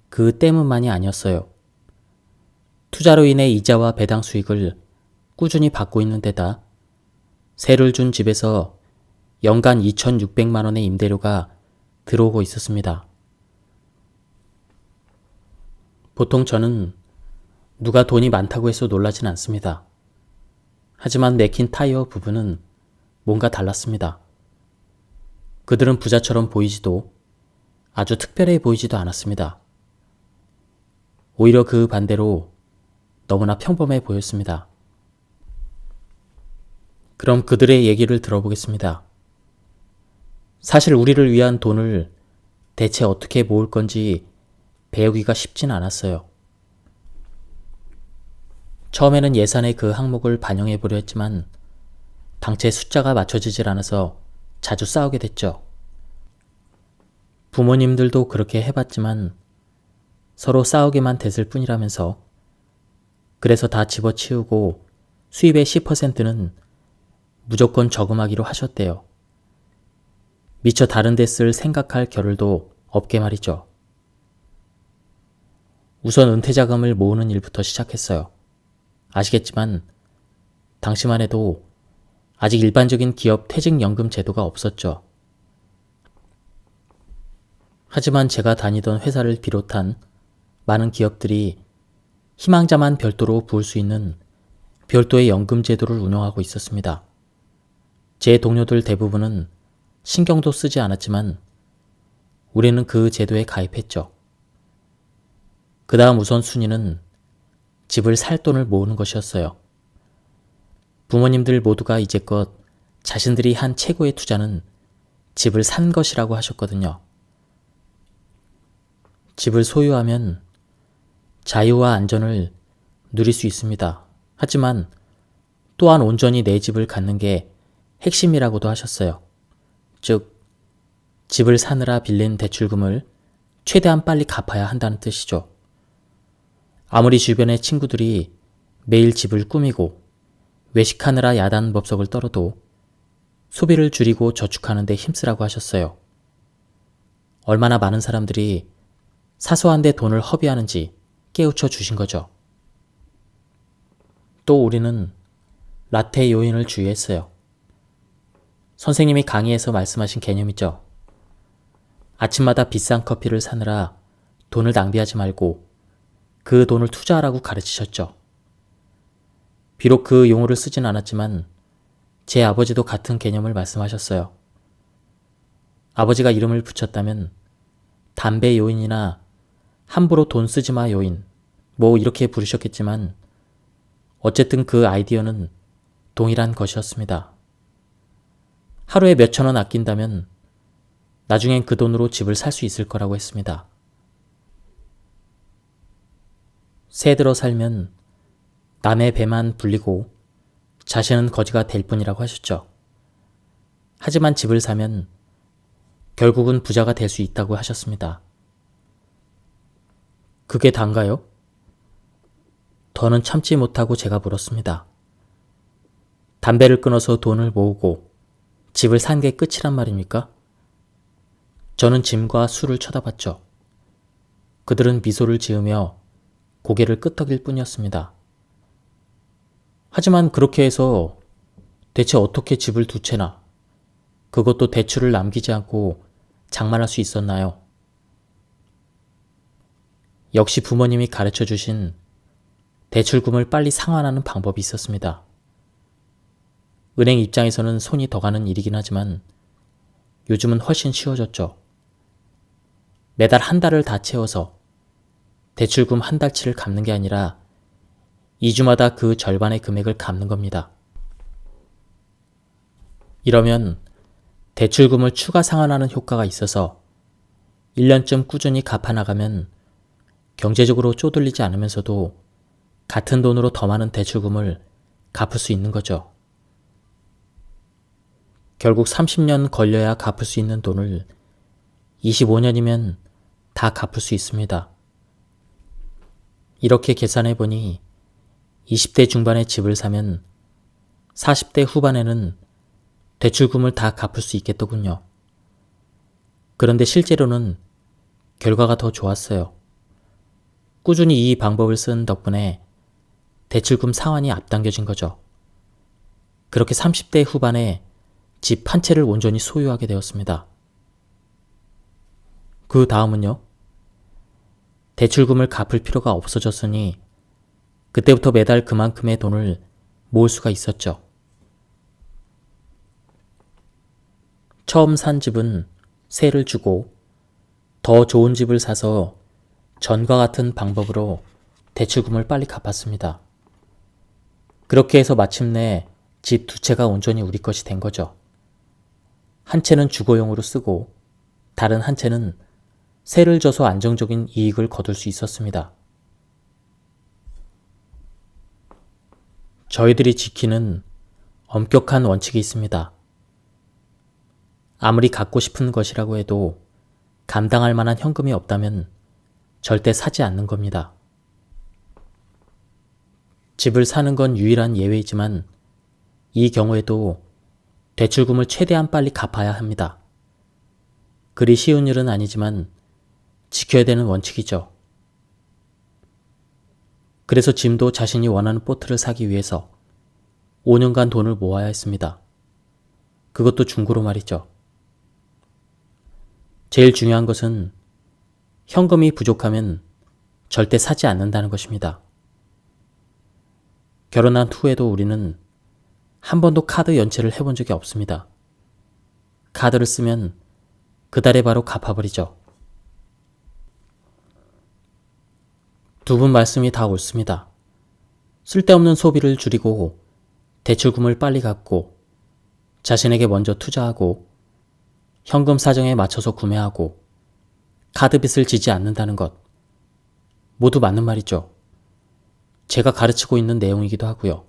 그 때문만이 아니었어요. 투자로 인해 이자와 배당 수익을 꾸준히 받고 있는 데다 세를 준 집에서 연간 2,600만 원의 임대료가 들어오고 있었습니다. 보통 저는 누가 돈이 많다고 해서 놀라진 않습니다. 하지만 맥킨 타이어 부부는 뭔가 달랐습니다. 그들은 부자처럼 보이지도 아주 특별해 보이지도 않았습니다. 오히려 그 반대로 너무나 평범해 보였습니다. 그럼 그들의 얘기를 들어보겠습니다. 사실 우리를 위한 돈을 대체 어떻게 모을 건지 배우기가 쉽진 않았어요. 처음에는 예산의 그 항목을 반영해 보려 했지만 당최 숫자가 맞춰지질 않아서 자주 싸우게 됐죠. 부모님들도 그렇게 해봤지만 서로 싸우게만 됐을 뿐이라면서 그래서 다 집어치우고 수입의 10%는 무조건 저금하기로 하셨대요. 미처 다른 데 쓸 생각할 겨를도 없게 말이죠. 우선 은퇴자금을 모으는 일부터 시작했어요. 아시겠지만 당시만 해도 아직 일반적인 기업 퇴직연금 제도가 없었죠. 하지만 제가 다니던 회사를 비롯한 많은 기업들이 희망자만 별도로 부을 수 있는 별도의 연금 제도를 운영하고 있었습니다. 제 동료들 대부분은 신경도 쓰지 않았지만 우리는 그 제도에 가입했죠. 그 다음 우선순위는 집을 살 돈을 모으는 것이었어요. 부모님들 모두가 이제껏 자신들이 한 최고의 투자는 집을 산 것이라고 하셨거든요. 집을 소유하면 자유와 안전을 누릴 수 있습니다. 하지만 또한 온전히 내 집을 갖는 게 핵심이라고도 하셨어요. 즉, 집을 사느라 빌린 대출금을 최대한 빨리 갚아야 한다는 뜻이죠. 아무리 주변의 친구들이 매일 집을 꾸미고 외식하느라 야단법석을 떨어도 소비를 줄이고 저축하는 데 힘쓰라고 하셨어요. 얼마나 많은 사람들이 사소한 데 돈을 허비하는지 깨우쳐 주신 거죠. 또 우리는 라테 요인을 주의했어요. 선생님이 강의에서 말씀하신 개념이죠. 아침마다 비싼 커피를 사느라 돈을 낭비하지 말고 그 돈을 투자하라고 가르치셨죠. 비록 그 용어를 쓰진 않았지만 제 아버지도 같은 개념을 말씀하셨어요. 아버지가 이름을 붙였다면 담배 요인이나 함부로 돈 쓰지 마 요인, 뭐 이렇게 부르셨겠지만 어쨌든 그 아이디어는 동일한 것이었습니다. 하루에 몇천 원 아낀다면 나중엔 그 돈으로 집을 살 수 있을 거라고 했습니다. 새 들어 살면 남의 배만 불리고 자신은 거지가 될 뿐이라고 하셨죠. 하지만 집을 사면 결국은 부자가 될 수 있다고 하셨습니다. 그게 단가요? 더는 참지 못하고 제가 물었습니다. 담배를 끊어서 돈을 모으고 집을 산 게 끝이란 말입니까? 저는 짐과 술을 쳐다봤죠. 그들은 미소를 지으며 고개를 끄덕일 뿐이었습니다. 하지만 그렇게 해서 대체 어떻게 집을 두 채나, 그것도 대출을 남기지 않고 장만할 수 있었나요? 역시 부모님이 가르쳐 주신 대출금을 빨리 상환하는 방법이 있었습니다. 은행 입장에서는 손이 더 가는 일이긴 하지만 요즘은 훨씬 쉬워졌죠. 매달 한 달을 다 채워서 대출금 한 달치를 갚는 게 아니라 2주마다 그 절반의 금액을 갚는 겁니다. 이러면 대출금을 추가 상환하는 효과가 있어서 1년쯤 꾸준히 갚아나가면 경제적으로 쪼들리지 않으면서도 같은 돈으로 더 많은 대출금을 갚을 수 있는 거죠. 결국 30년 걸려야 갚을 수 있는 돈을 25년이면 다 갚을 수 있습니다. 이렇게 계산해보니 20대 중반에 집을 사면 40대 후반에는 대출금을 다 갚을 수 있겠더군요. 그런데 실제로는 결과가 더 좋았어요. 꾸준히 이 방법을 쓴 덕분에 대출금 상환이 앞당겨진 거죠. 그렇게 30대 후반에 집 한 채를 온전히 소유하게 되었습니다. 그 다음은요? 대출금을 갚을 필요가 없어졌으니 그때부터 매달 그만큼의 돈을 모을 수가 있었죠. 처음 산 집은 세를 주고 더 좋은 집을 사서 전과 같은 방법으로 대출금을 빨리 갚았습니다. 그렇게 해서 마침내 집 두 채가 온전히 우리 것이 된 거죠. 한 채는 주거용으로 쓰고 다른 한 채는 세를 져서 안정적인 이익을 거둘 수 있었습니다. 저희들이 지키는 엄격한 원칙이 있습니다. 아무리 갖고 싶은 것이라고 해도 감당할 만한 현금이 없다면 절대 사지 않는 겁니다. 집을 사는 건 유일한 예외이지만 이 경우에도 대출금을 최대한 빨리 갚아야 합니다. 그리 쉬운 일은 아니지만 지켜야 되는 원칙이죠. 그래서 짐도 자신이 원하는 보트를 사기 위해서 5년간 돈을 모아야 했습니다. 그것도 중고로 말이죠. 제일 중요한 것은 현금이 부족하면 절대 사지 않는다는 것입니다. 결혼한 후에도 우리는 한 번도 카드 연체를 해본 적이 없습니다. 카드를 쓰면 그달에 바로 갚아버리죠. 두 분 말씀이 다 옳습니다. 쓸데없는 소비를 줄이고 대출금을 빨리 갚고 자신에게 먼저 투자하고 현금 사정에 맞춰서 구매하고 카드빚을 지지 않는다는 것 모두 맞는 말이죠. 제가 가르치고 있는 내용이기도 하고요.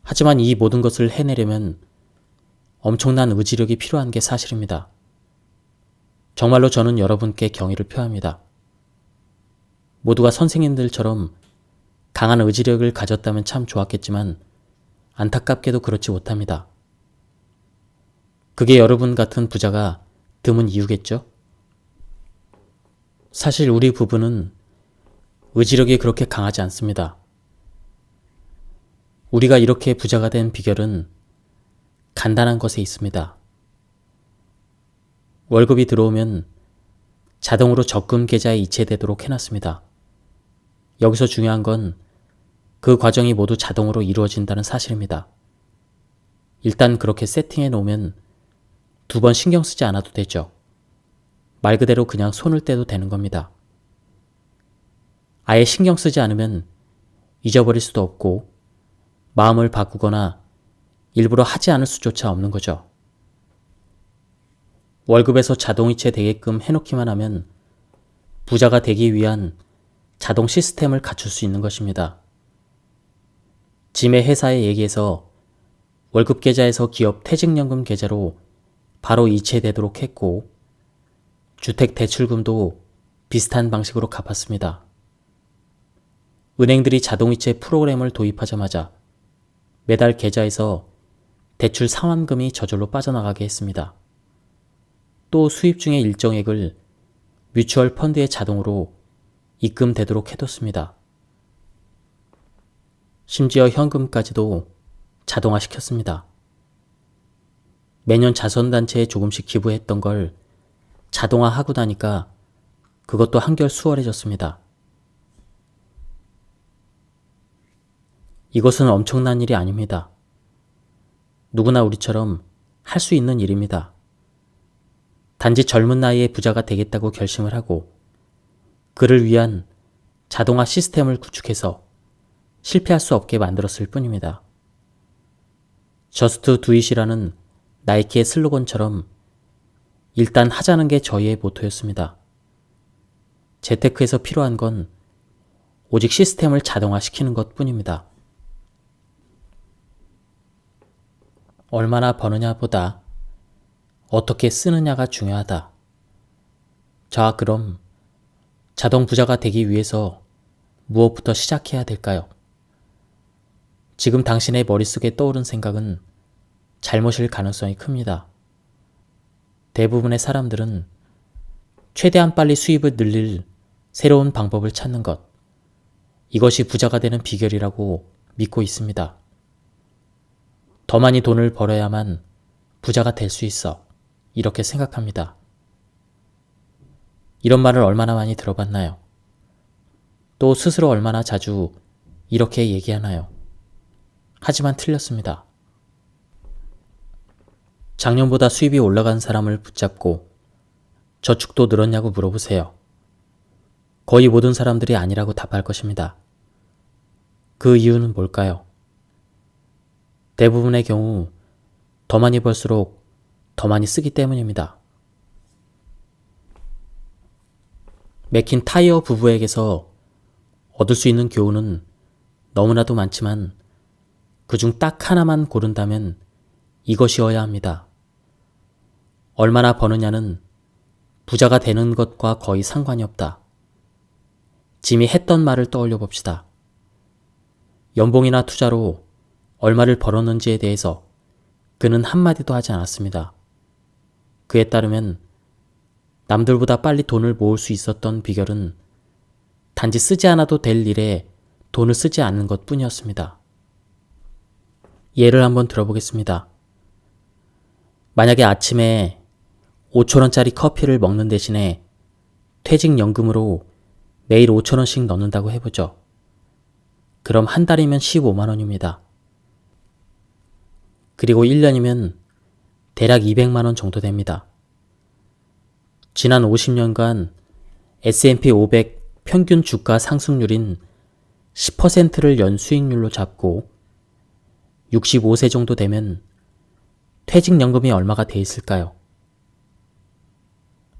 하지만 이 모든 것을 해내려면 엄청난 의지력이 필요한 게 사실입니다. 정말로 저는 여러분께 경의를 표합니다. 모두가 선생님들처럼 강한 의지력을 가졌다면 참 좋았겠지만 안타깝게도 그렇지 못합니다. 그게 여러분 같은 부자가 드문 이유겠죠? 사실 우리 부부는 의지력이 그렇게 강하지 않습니다. 우리가 이렇게 부자가 된 비결은 간단한 것에 있습니다. 월급이 들어오면 자동으로 적금 계좌에 이체되도록 해놨습니다. 여기서 중요한 건 그 과정이 모두 자동으로 이루어진다는 사실입니다. 일단 그렇게 세팅해 놓으면 두 번 신경 쓰지 않아도 되죠. 말 그대로 그냥 손을 떼도 되는 겁니다. 아예 신경 쓰지 않으면 잊어버릴 수도 없고 마음을 바꾸거나 일부러 하지 않을 수조차 없는 거죠. 월급에서 자동이체 되게끔 해놓기만 하면 부자가 되기 위한 자동 시스템을 갖출 수 있는 것입니다. 짐의 회사에 얘기해서 월급 계좌에서 기업 퇴직연금 계좌로 바로 이체되도록 했고 주택 대출금도 비슷한 방식으로 갚았습니다. 은행들이 자동이체 프로그램을 도입하자마자 매달 계좌에서 대출 상환금이 저절로 빠져나가게 했습니다. 또 수입 중의 일정액을 뮤추얼 펀드에 자동으로 입금되도록 해뒀습니다. 심지어 현금까지도 자동화시켰습니다. 매년 자선단체에 조금씩 기부했던 걸 자동화하고 나니까 그것도 한결 수월해졌습니다. 이것은 엄청난 일이 아닙니다. 누구나 우리처럼 할 수 있는 일입니다. 단지 젊은 나이에 부자가 되겠다고 결심을 하고 그를 위한 자동화 시스템을 구축해서 실패할 수 없게 만들었을 뿐입니다. 저스트 두잇이라는 나이키의 슬로건처럼 일단 하자는 게 저희의 모토였습니다. 재테크에서 필요한 건 오직 시스템을 자동화시키는 것 뿐입니다. 얼마나 버느냐보다 어떻게 쓰느냐가 중요하다. 자, 그럼 자동 부자가 되기 위해서 무엇부터 시작해야 될까요? 지금 당신의 머릿속에 떠오른 생각은 잘못일 가능성이 큽니다. 대부분의 사람들은 최대한 빨리 수입을 늘릴 새로운 방법을 찾는 것, 이것이 부자가 되는 비결이라고 믿고 있습니다. 더 많이 돈을 벌어야만 부자가 될 수 있어. 이렇게 생각합니다. 이런 말을 얼마나 많이 들어봤나요? 또 스스로 얼마나 자주 이렇게 얘기하나요? 하지만 틀렸습니다. 작년보다 수입이 올라간 사람을 붙잡고 저축도 늘었냐고 물어보세요. 거의 모든 사람들이 아니라고 답할 것입니다. 그 이유는 뭘까요? 대부분의 경우 더 많이 벌수록 더 많이 쓰기 때문입니다. 맥킨타이어 부부에게서 얻을 수 있는 교훈은 너무나도 많지만 그중 딱 하나만 고른다면 이것이어야 합니다. 얼마나 버느냐는 부자가 되는 것과 거의 상관이 없다. 짐이 했던 말을 떠올려 봅시다. 연봉이나 투자로 얼마를 벌었는지에 대해서 그는 한마디도 하지 않았습니다. 그에 따르면 남들보다 빨리 돈을 모을 수 있었던 비결은 단지 쓰지 않아도 될 일에 돈을 쓰지 않는 것 뿐이었습니다. 예를 한번 들어보겠습니다. 만약에 아침에 5,000원짜리 커피를 먹는 대신에 퇴직연금으로 매일 5,000원씩 넣는다고 해보죠. 그럼 한 달이면 15만 원입니다. 그리고 1년이면 대략 200만 원 정도 됩니다. 지난 50년간 S&P 500 평균 주가 상승률인 10%를 연 수익률로 잡고 65세 정도 되면 퇴직연금이 얼마가 돼 있을까요?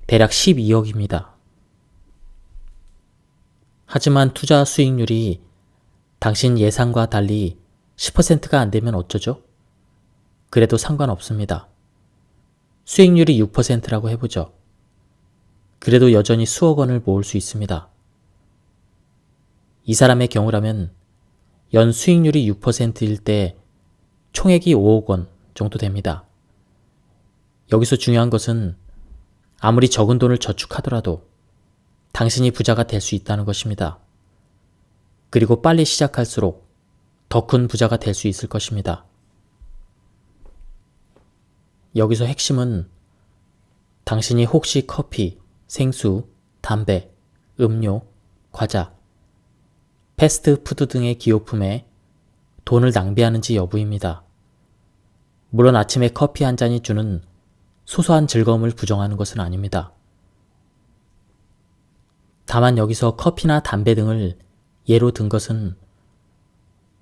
대략 12억입니다. 하지만 투자 수익률이 당신 예상과 달리 10%가 안 되면 어쩌죠? 그래도 상관없습니다. 수익률이 6%라고 해보죠. 그래도 여전히 수억 원을 모을 수 있습니다. 이 사람의 경우라면 연 수익률이 6%일 때 총액이 5억 원 정도 됩니다. 여기서 중요한 것은 아무리 적은 돈을 저축하더라도 당신이 부자가 될 수 있다는 것입니다. 그리고 빨리 시작할수록 더 큰 부자가 될 수 있을 것입니다. 여기서 핵심은 당신이 혹시 커피, 생수, 담배, 음료, 과자, 패스트푸드 등의 기호품에 돈을 낭비하는지 여부입니다. 물론 아침에 커피 한 잔이 주는 소소한 즐거움을 부정하는 것은 아닙니다. 다만 여기서 커피나 담배 등을 예로 든 것은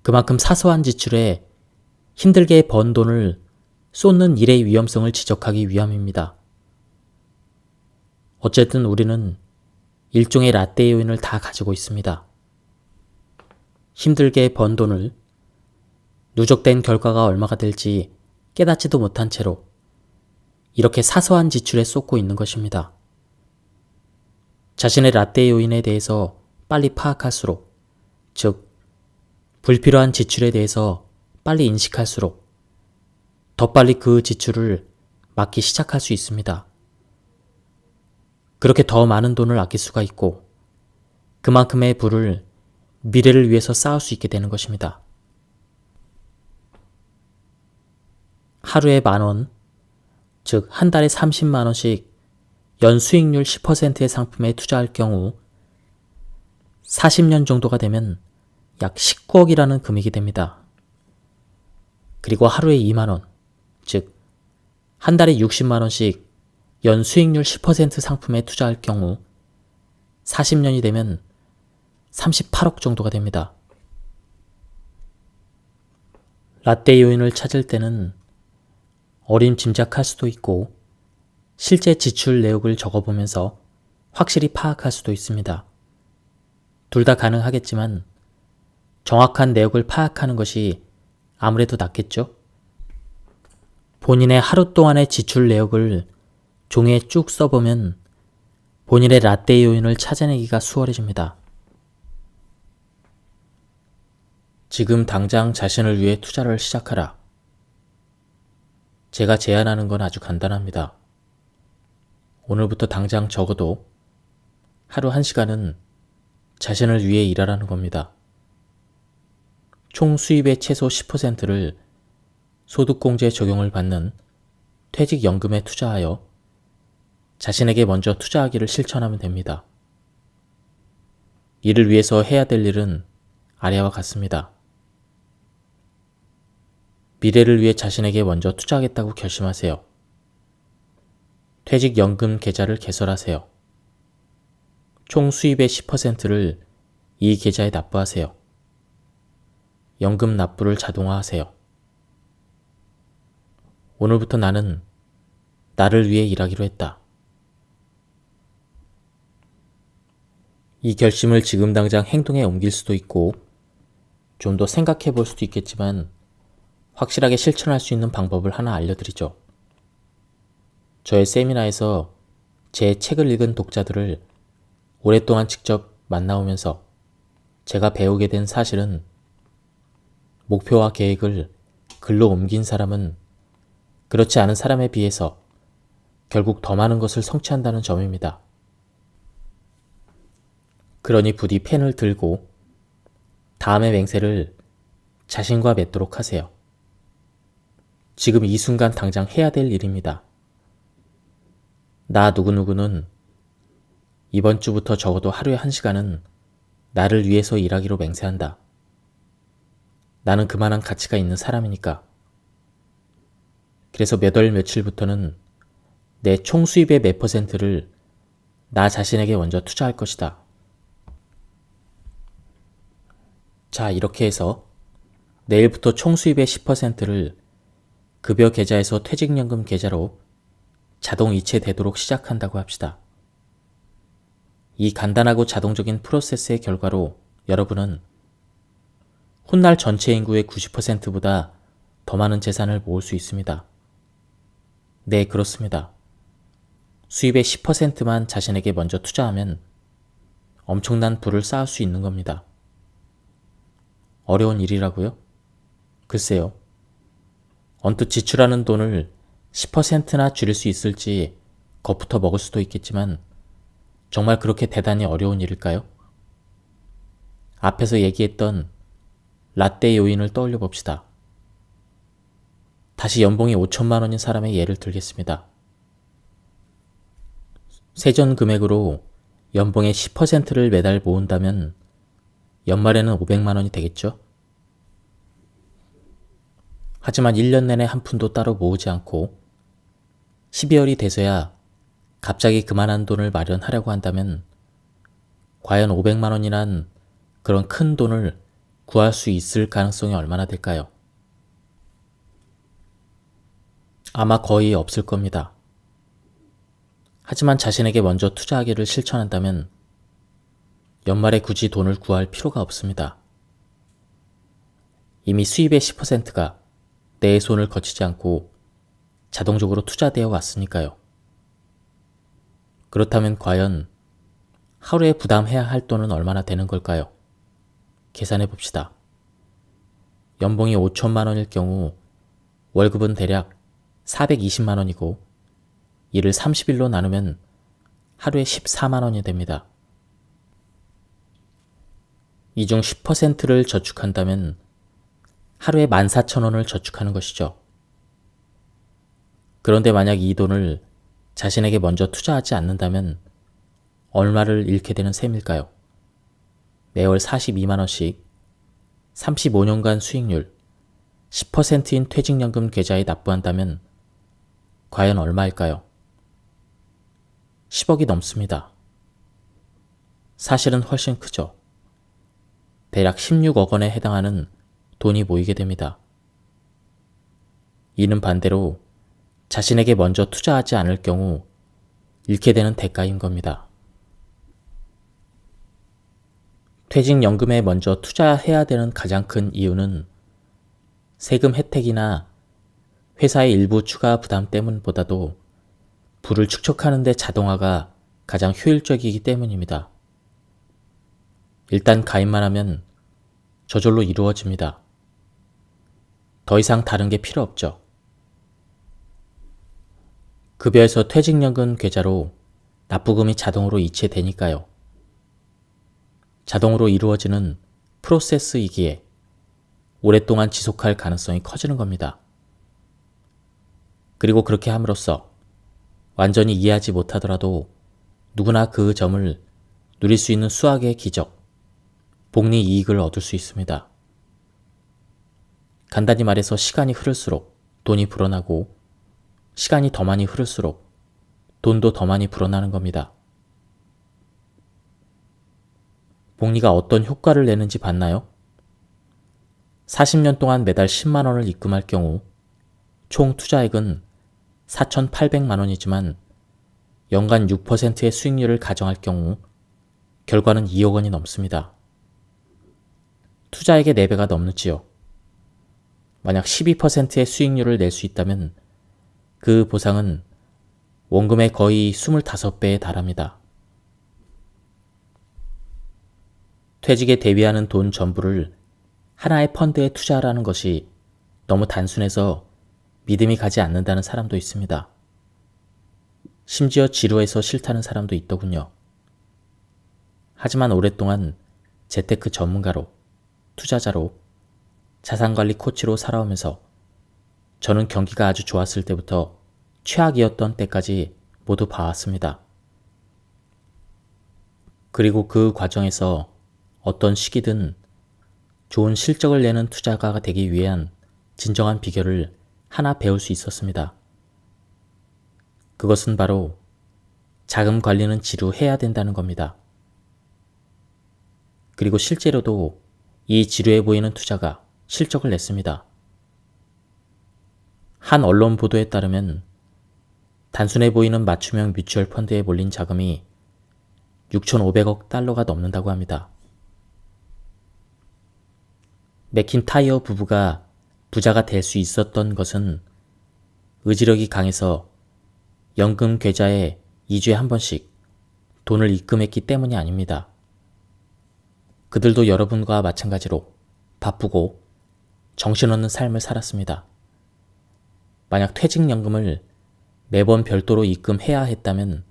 그만큼 사소한 지출에 힘들게 번 돈을 쏟는 일의 위험성을 지적하기 위함입니다. 어쨌든 우리는 일종의 라떼 요인을 다 가지고 있습니다. 힘들게 번 돈을 누적된 결과가 얼마가 될지 깨닫지도 못한 채로 이렇게 사소한 지출에 쏟고 있는 것입니다. 자신의 라떼 요인에 대해서 빨리 파악할수록, 즉 불필요한 지출에 대해서 빨리 인식할수록 더 빨리 그 지출을 막기 시작할 수 있습니다. 그렇게 더 많은 돈을 아낄 수가 있고 그만큼의 부를 미래를 위해서 쌓을 수 있게 되는 것입니다. 하루에 10,000원, 즉 한 달에 30만 원씩 연 수익률 10%의 상품에 투자할 경우 40년 정도가 되면 약 19억이라는 금액이 됩니다. 그리고 하루에 2만 원, 즉 한 달에 60만 원씩 연 수익률 10% 상품에 투자할 경우 40년이 되면 38억 정도가 됩니다. 라떼 요인을 찾을 때는 어림짐작할 수도 있고 실제 지출 내역을 적어보면서 확실히 파악할 수도 있습니다. 둘 다 가능하겠지만 정확한 내역을 파악하는 것이 아무래도 낫겠죠? 본인의 하루 동안의 지출 내역을 종이에 쭉 써보면 본인의 라떼 요인을 찾아내기가 수월해집니다. 지금 당장 자신을 위해 투자를 시작하라. 제가 제안하는 건 아주 간단합니다. 오늘부터 당장 적어도 하루 1시간은 자신을 위해 일하라는 겁니다. 총 수입의 최소 10%를 소득공제 적용을 받는 퇴직연금에 투자하여 자신에게 먼저 투자하기를 실천하면 됩니다. 이를 위해서 해야 될 일은 아래와 같습니다. 미래를 위해 자신에게 먼저 투자하겠다고 결심하세요. 퇴직연금 계좌를 개설하세요. 총 수입의 10%를 이 계좌에 납부하세요. 연금 납부를 자동화하세요. 오늘부터 나는 나를 위해 일하기로 했다. 이 결심을 지금 당장 행동에 옮길 수도 있고 좀 더 생각해 볼 수도 있겠지만 확실하게 실천할 수 있는 방법을 하나 알려드리죠. 저의 세미나에서 제 책을 읽은 독자들을 오랫동안 직접 만나오면서 제가 배우게 된 사실은 목표와 계획을 글로 옮긴 사람은 그렇지 않은 사람에 비해서 결국 더 많은 것을 성취한다는 점입니다. 그러니 부디 펜을 들고 다음의 맹세를 자신과 맺도록 하세요. 지금 이 순간 당장 해야 될 일입니다. 나 누구누구는 이번 주부터 적어도 하루에 1시간은 나를 위해서 일하기로 맹세한다. 나는 그만한 가치가 있는 사람이니까. 그래서 몇 월 며칠부터는 내 총 수입의 몇 %를 나 자신에게 먼저 투자할 것이다. 자, 이렇게 해서 내일부터 총 수입의 10%를 급여 계좌에서 퇴직연금 계좌로 자동 이체되도록 시작한다고 합시다. 이 간단하고 자동적인 프로세스의 결과로 여러분은 훗날 전체 인구의 90%보다 더 많은 재산을 모을 수 있습니다. 네, 그렇습니다. 수입의 10%만 자신에게 먼저 투자하면 엄청난 부를 쌓을 수 있는 겁니다. 어려운 일이라고요? 글쎄요. 언뜻 지출하는 돈을 10%나 줄일 수 있을지 겁부터 먹을 수도 있겠지만 정말 그렇게 대단히 어려운 일일까요? 앞에서 얘기했던 라떼 요인을 떠올려 봅시다. 다시 연봉이 5천만 원인 사람의 예를 들겠습니다. 세전 금액으로 연봉의 10%를 매달 모은다면 연말에는 500만 원이 되겠죠? 하지만 1년 내내 한 푼도 따로 모으지 않고 12월이 돼서야 갑자기 그만한 돈을 마련하려고 한다면 과연 500만 원이란 그런 큰 돈을 구할 수 있을 가능성이 얼마나 될까요? 아마 거의 없을 겁니다. 하지만 자신에게 먼저 투자하기를 실천한다면 연말에 굳이 돈을 구할 필요가 없습니다. 이미 수입의 10%가 내 손을 거치지 않고 자동적으로 투자되어 왔으니까요. 그렇다면 과연 하루에 부담해야 할 돈은 얼마나 되는 걸까요? 계산해 봅시다. 연봉이 5천만 원일 경우 월급은 대략 420만 원이고 이를 30일로 나누면 하루에 14만 원이 됩니다. 이 중 10%를 저축한다면 하루에 14,000원을 저축하는 것이죠. 그런데 만약 이 돈을 자신에게 먼저 투자하지 않는다면 얼마를 잃게 되는 셈일까요? 매월 42만 원씩 35년간 수익률 10%인 퇴직연금 계좌에 납부한다면 과연 얼마일까요? 10억이 넘습니다. 사실은 훨씬 크죠. 대략 16억 원에 해당하는 돈이 모이게 됩니다. 이는 반대로 자신에게 먼저 투자하지 않을 경우 잃게 되는 대가인 겁니다. 퇴직연금에 먼저 투자해야 되는 가장 큰 이유는 세금 혜택이나 회사의 일부 추가 부담 때문보다도 부를 축적하는 데 자동화가 가장 효율적이기 때문입니다. 일단 가입만 하면 저절로 이루어집니다. 더 이상 다른 게 필요 없죠. 급여에서 퇴직연금 계좌로 납부금이 자동으로 이체되니까요. 자동으로 이루어지는 프로세스이기에 오랫동안 지속할 가능성이 커지는 겁니다. 그리고 그렇게 함으로써 완전히 이해하지 못하더라도 누구나 그 점을 누릴 수 있는 수학의 기적, 복리 이익을 얻을 수 있습니다. 간단히 말해서 시간이 흐를수록 돈이 불어나고 시간이 더 많이 흐를수록 돈도 더 많이 불어나는 겁니다. 복리가 어떤 효과를 내는지 봤나요? 40년 동안 매달 10만 원을 입금할 경우 총 투자액은 4,800만 원이지만 연간 6%의 수익률을 가정할 경우 결과는 2억 원이 넘습니다. 투자액의 4배가 넘는지요. 만약 12%의 수익률을 낼 수 있다면 그 보상은 원금의 거의 25배에 달합니다. 퇴직에 대비하는 돈 전부를 하나의 펀드에 투자하라는 것이 너무 단순해서 믿음이 가지 않는다는 사람도 있습니다. 심지어 지루해서 싫다는 사람도 있더군요. 하지만 오랫동안 재테크 전문가로, 투자자로, 자산관리 코치로 살아오면서 저는 경기가 아주 좋았을 때부터 최악이었던 때까지 모두 봐왔습니다. 그리고 그 과정에서 어떤 시기든 좋은 실적을 내는 투자가가 되기 위한 진정한 비결을 하나 배울 수 있었습니다. 그것은 바로 자금 관리는 지루해야 된다는 겁니다. 그리고 실제로도 이 지루해 보이는 투자가 실적을 냈습니다. 한 언론 보도에 따르면 단순해 보이는 맞춤형 뮤추얼 펀드에 몰린 자금이 6,500억 달러가 넘는다고 합니다. 맥킨타이어 부부가 부자가 될 수 있었던 것은 의지력이 강해서 연금 계좌에 2주에 한 번씩 돈을 입금했기 때문이 아닙니다. 그들도 여러분과 마찬가지로 바쁘고 정신없는 삶을 살았습니다. 만약 퇴직연금을 매번 별도로 입금해야 했다면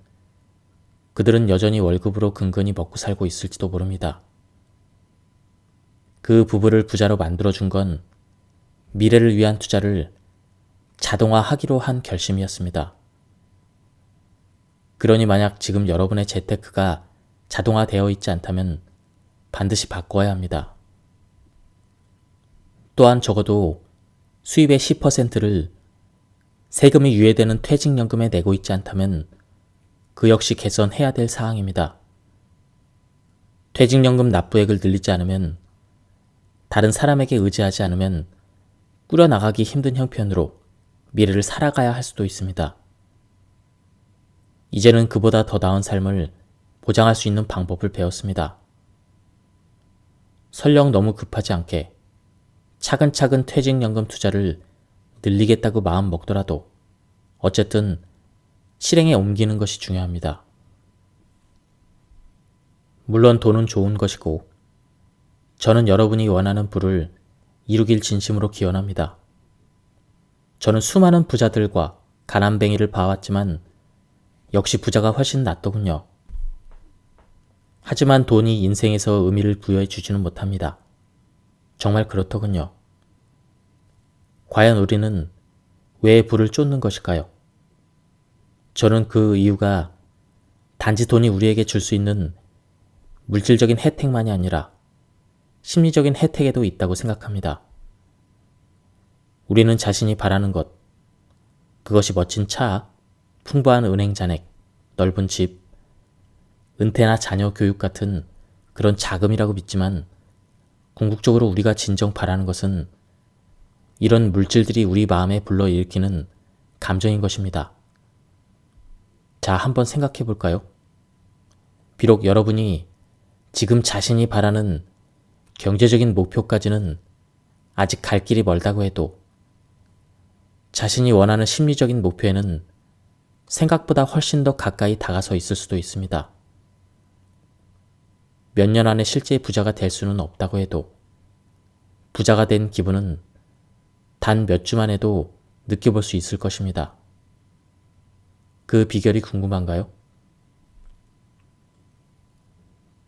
그들은 여전히 월급으로 근근히 먹고 살고 있을지도 모릅니다. 그 부부를 부자로 만들어준 건 미래를 위한 투자를 자동화하기로 한 결심이었습니다. 그러니 만약 지금 여러분의 재테크가 자동화되어 있지 않다면 반드시 바꿔야 합니다. 또한 적어도 수입의 10%를 세금이 유예되는 퇴직연금에 내고 있지 않다면 그 역시 개선해야 될 사항입니다. 퇴직연금 납부액을 늘리지 않으면, 다른 사람에게 의지하지 않으면 꾸려나가기 힘든 형편으로 미래를 살아가야 할 수도 있습니다. 이제는 그보다 더 나은 삶을 보장할 수 있는 방법을 배웠습니다. 설령 너무 급하지 않게 차근차근 퇴직연금 투자를 늘리겠다고 마음 먹더라도 어쨌든 실행에 옮기는 것이 중요합니다. 물론 돈은 좋은 것이고 저는 여러분이 원하는 부를 이루길 진심으로 기원합니다. 저는 수많은 부자들과 가난뱅이를 봐왔지만 역시 부자가 훨씬 낫더군요. 하지만 돈이 인생에서 의미를 부여해 주지는 못합니다. 정말 그렇더군요. 과연 우리는 왜 부를 쫓는 것일까요? 저는 그 이유가 단지 돈이 우리에게 줄 수 있는 물질적인 혜택만이 아니라 심리적인 혜택에도 있다고 생각합니다. 우리는 자신이 바라는 것, 그것이 멋진 차, 풍부한 은행 잔액, 넓은 집, 은퇴나 자녀 교육 같은 그런 자금이라고 믿지만 궁극적으로 우리가 진정 바라는 것은 이런 물질들이 우리 마음에 불러일으키는 감정인 것입니다. 자, 한번 생각해 볼까요? 비록 여러분이 지금 자신이 바라는 경제적인 목표까지는 아직 갈 길이 멀다고 해도 자신이 원하는 심리적인 목표에는 생각보다 훨씬 더 가까이 다가서 있을 수도 있습니다. 몇 년 안에 실제 부자가 될 수는 없다고 해도 부자가 된 기분은 단 몇 주만 해도 느껴볼 수 있을 것입니다. 그 비결이 궁금한가요?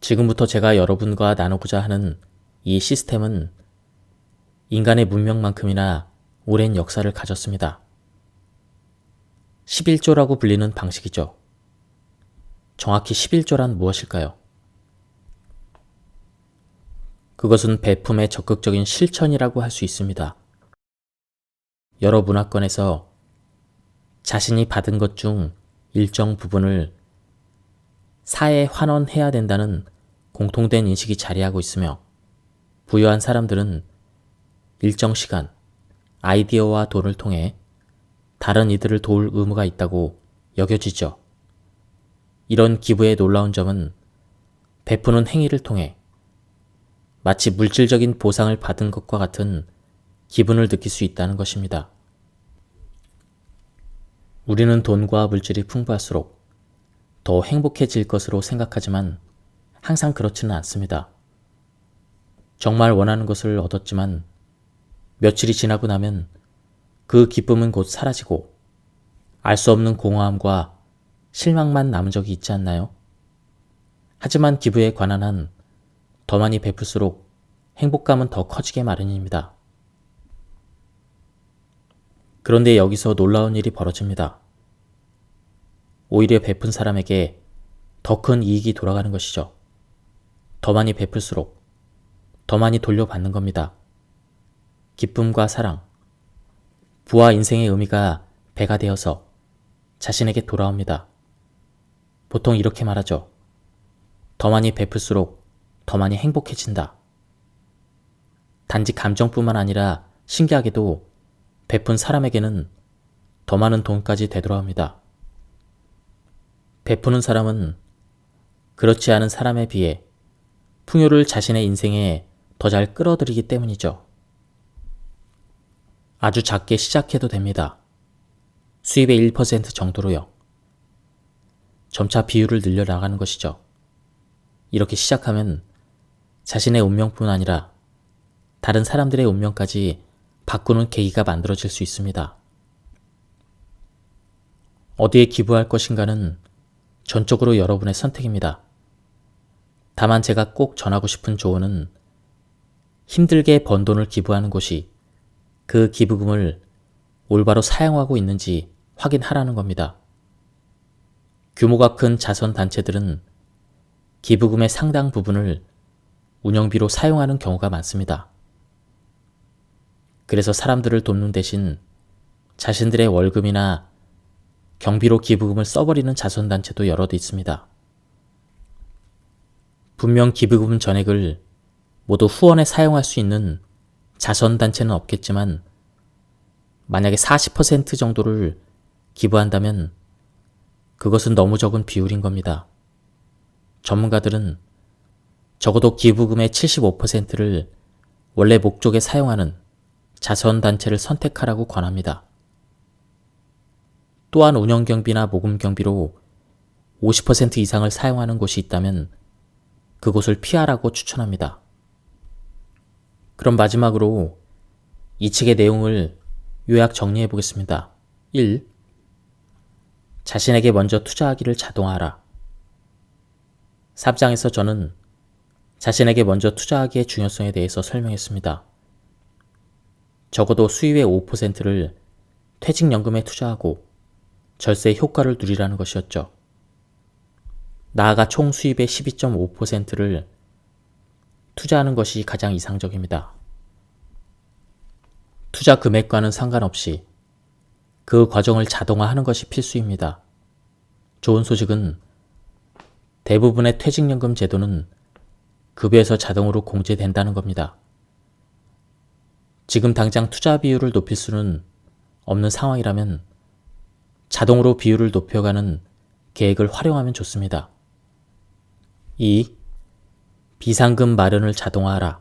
지금부터 제가 여러분과 나누고자 하는 이 시스템은 인간의 문명만큼이나 오랜 역사를 가졌습니다. 11조라고 불리는 방식이죠. 정확히 11조란 무엇일까요? 그것은 배품의 적극적인 실천이라고 할 수 있습니다. 여러 문화권에서 자신이 받은 것 중 일정 부분을 사회에 환원해야 된다는 공통된 인식이 자리하고 있으며 부유한 사람들은 일정 시간, 아이디어와 돈을 통해 다른 이들을 도울 의무가 있다고 여겨지죠. 이런 기부의 놀라운 점은 베푸는 행위를 통해 마치 물질적인 보상을 받은 것과 같은 기분을 느낄 수 있다는 것입니다. 우리는 돈과 물질이 풍부할수록 더 행복해질 것으로 생각하지만 항상 그렇지는 않습니다. 정말 원하는 것을 얻었지만 며칠이 지나고 나면 그 기쁨은 곧 사라지고 알 수 없는 공허함과 실망만 남은 적이 있지 않나요? 하지만 기부에 관한 한 더 많이 베풀수록 행복감은 더 커지게 마련입니다. 그런데 여기서 놀라운 일이 벌어집니다. 오히려 베푼 사람에게 더 큰 이익이 돌아가는 것이죠. 더 많이 베풀수록 더 많이 돌려받는 겁니다. 기쁨과 사랑, 부와 인생의 의미가 배가 되어서 자신에게 돌아옵니다. 보통 이렇게 말하죠. 더 많이 베풀수록 더 많이 행복해진다. 단지 감정뿐만 아니라 신기하게도 베푼 사람에게는 더 많은 돈까지 되돌아옵니다. 베푸는 사람은 그렇지 않은 사람에 비해 풍요를 자신의 인생에 더 잘 끌어들이기 때문이죠. 아주 작게 시작해도 됩니다. 수입의 1% 정도로요. 점차 비율을 늘려나가는 것이죠. 이렇게 시작하면 자신의 운명뿐 아니라 다른 사람들의 운명까지 바꾸는 계기가 만들어질 수 있습니다. 어디에 기부할 것인가는 전적으로 여러분의 선택입니다. 다만 제가 꼭 전하고 싶은 조언은 힘들게 번 돈을 기부하는 곳이 그 기부금을 올바로 사용하고 있는지 확인하라는 겁니다. 규모가 큰 자선단체들은 기부금의 상당 부분을 운영비로 사용하는 경우가 많습니다. 그래서 사람들을 돕는 대신 자신들의 월급이나 경비로 기부금을 써버리는 자선단체도 여럿 있습니다. 분명 기부금 전액을 모두 후원에 사용할 수 있는 자선단체는 없겠지만 만약에 40% 정도를 기부한다면 그것은 너무 적은 비율인 겁니다. 전문가들은 적어도 기부금의 75%를 원래 목적에 사용하는 자선단체를 선택하라고 권합니다. 또한 운영경비나 모금경비로 50% 이상을 사용하는 곳이 있다면 그곳을 피하라고 추천합니다. 그럼 마지막으로 이 책의 내용을 요약 정리해 보겠습니다. 1. 자신에게 먼저 투자하기를 자동화하라. 3장에서 저는 자신에게 먼저 투자하기의 중요성에 대해서 설명했습니다. 적어도 수입의 5%를 퇴직연금에 투자하고 절세의 효과를 누리라는 것이었죠. 나아가 총 수입의 12.5%를 투자하는 것이 가장 이상적입니다. 투자 금액과는 상관없이 그 과정을 자동화하는 것이 필수입니다. 좋은 소식은 대부분의 퇴직연금 제도는 급여에서 자동으로 공제된다는 겁니다. 지금 당장 투자 비율을 높일 수는 없는 상황이라면 자동으로 비율을 높여가는 계획을 활용하면 좋습니다. 2. 비상금 마련을 자동화하라.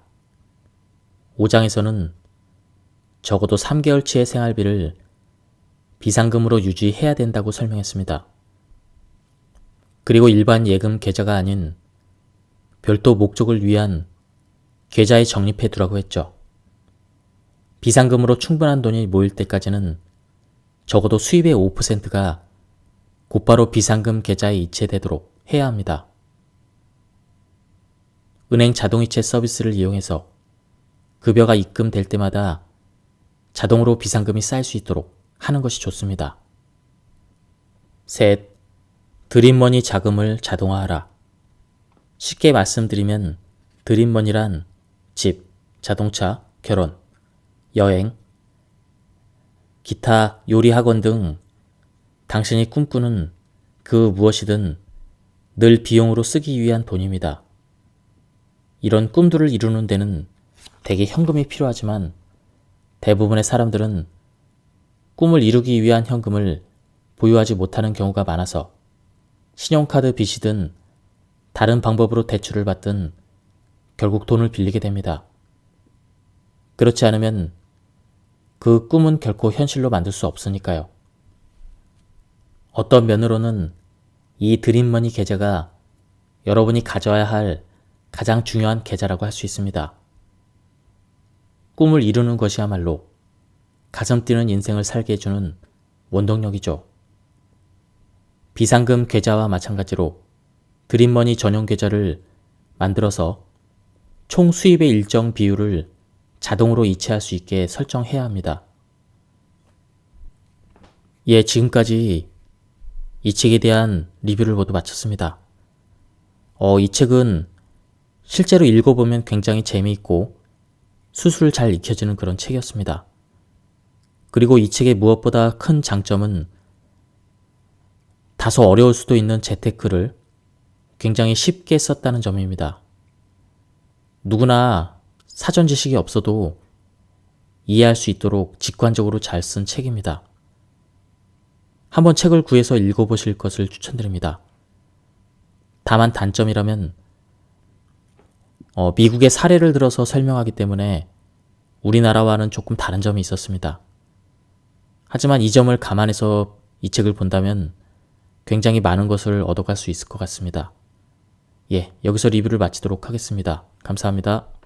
5장에서는 적어도 3개월치의 생활비를 비상금으로 유지해야 된다고 설명했습니다. 그리고 일반 예금 계좌가 아닌 별도 목적을 위한 계좌에 적립해 두라고 했죠. 비상금으로 충분한 돈이 모일 때까지는 적어도 수입의 5%가 곧바로 비상금 계좌에 이체되도록 해야 합니다. 은행 자동이체 서비스를 이용해서 급여가 입금될 때마다 자동으로 비상금이 쌓일 수 있도록 하는 것이 좋습니다. 셋, 드림머니 자금을 자동화하라. 쉽게 말씀드리면 드림머니란 집, 자동차, 결혼, 여행, 기타 요리학원 등 당신이 꿈꾸는 그 무엇이든 늘 비용으로 쓰기 위한 돈입니다. 이런 꿈들을 이루는 데는 대개 현금이 필요하지만 대부분의 사람들은 꿈을 이루기 위한 현금을 보유하지 못하는 경우가 많아서 신용카드 빚이든 다른 방법으로 대출을 받든 결국 돈을 빌리게 됩니다. 그렇지 않으면 그 꿈은 결코 현실로 만들 수 없으니까요. 어떤 면으로는 이 드림머니 계좌가 여러분이 가져야 할 가장 중요한 계좌라고 할 수 있습니다. 꿈을 이루는 것이야말로 가슴 뛰는 인생을 살게 해주는 원동력이죠. 비상금 계좌와 마찬가지로 드림머니 전용 계좌를 만들어서 총 수입의 일정 비율을 자동으로 이체할 수 있게 설정해야 합니다. 예, 지금까지 이 책에 대한 리뷰를 모두 마쳤습니다. 이 책은 실제로 읽어보면 굉장히 재미있고 수술을 잘 익혀지는 그런 책이었습니다. 그리고 이 책의 무엇보다 큰 장점은 다소 어려울 수도 있는 재테크를 굉장히 쉽게 썼다는 점입니다. 누구나 사전 지식이 없어도 이해할 수 있도록 직관적으로 잘 쓴 책입니다. 한번 책을 구해서 읽어보실 것을 추천드립니다. 다만 단점이라면 미국의 사례를 들어서 설명하기 때문에 우리나라와는 조금 다른 점이 있었습니다. 하지만 이 점을 감안해서 이 책을 본다면 굉장히 많은 것을 얻어갈 수 있을 것 같습니다. 예, 여기서 리뷰를 마치도록 하겠습니다. 감사합니다.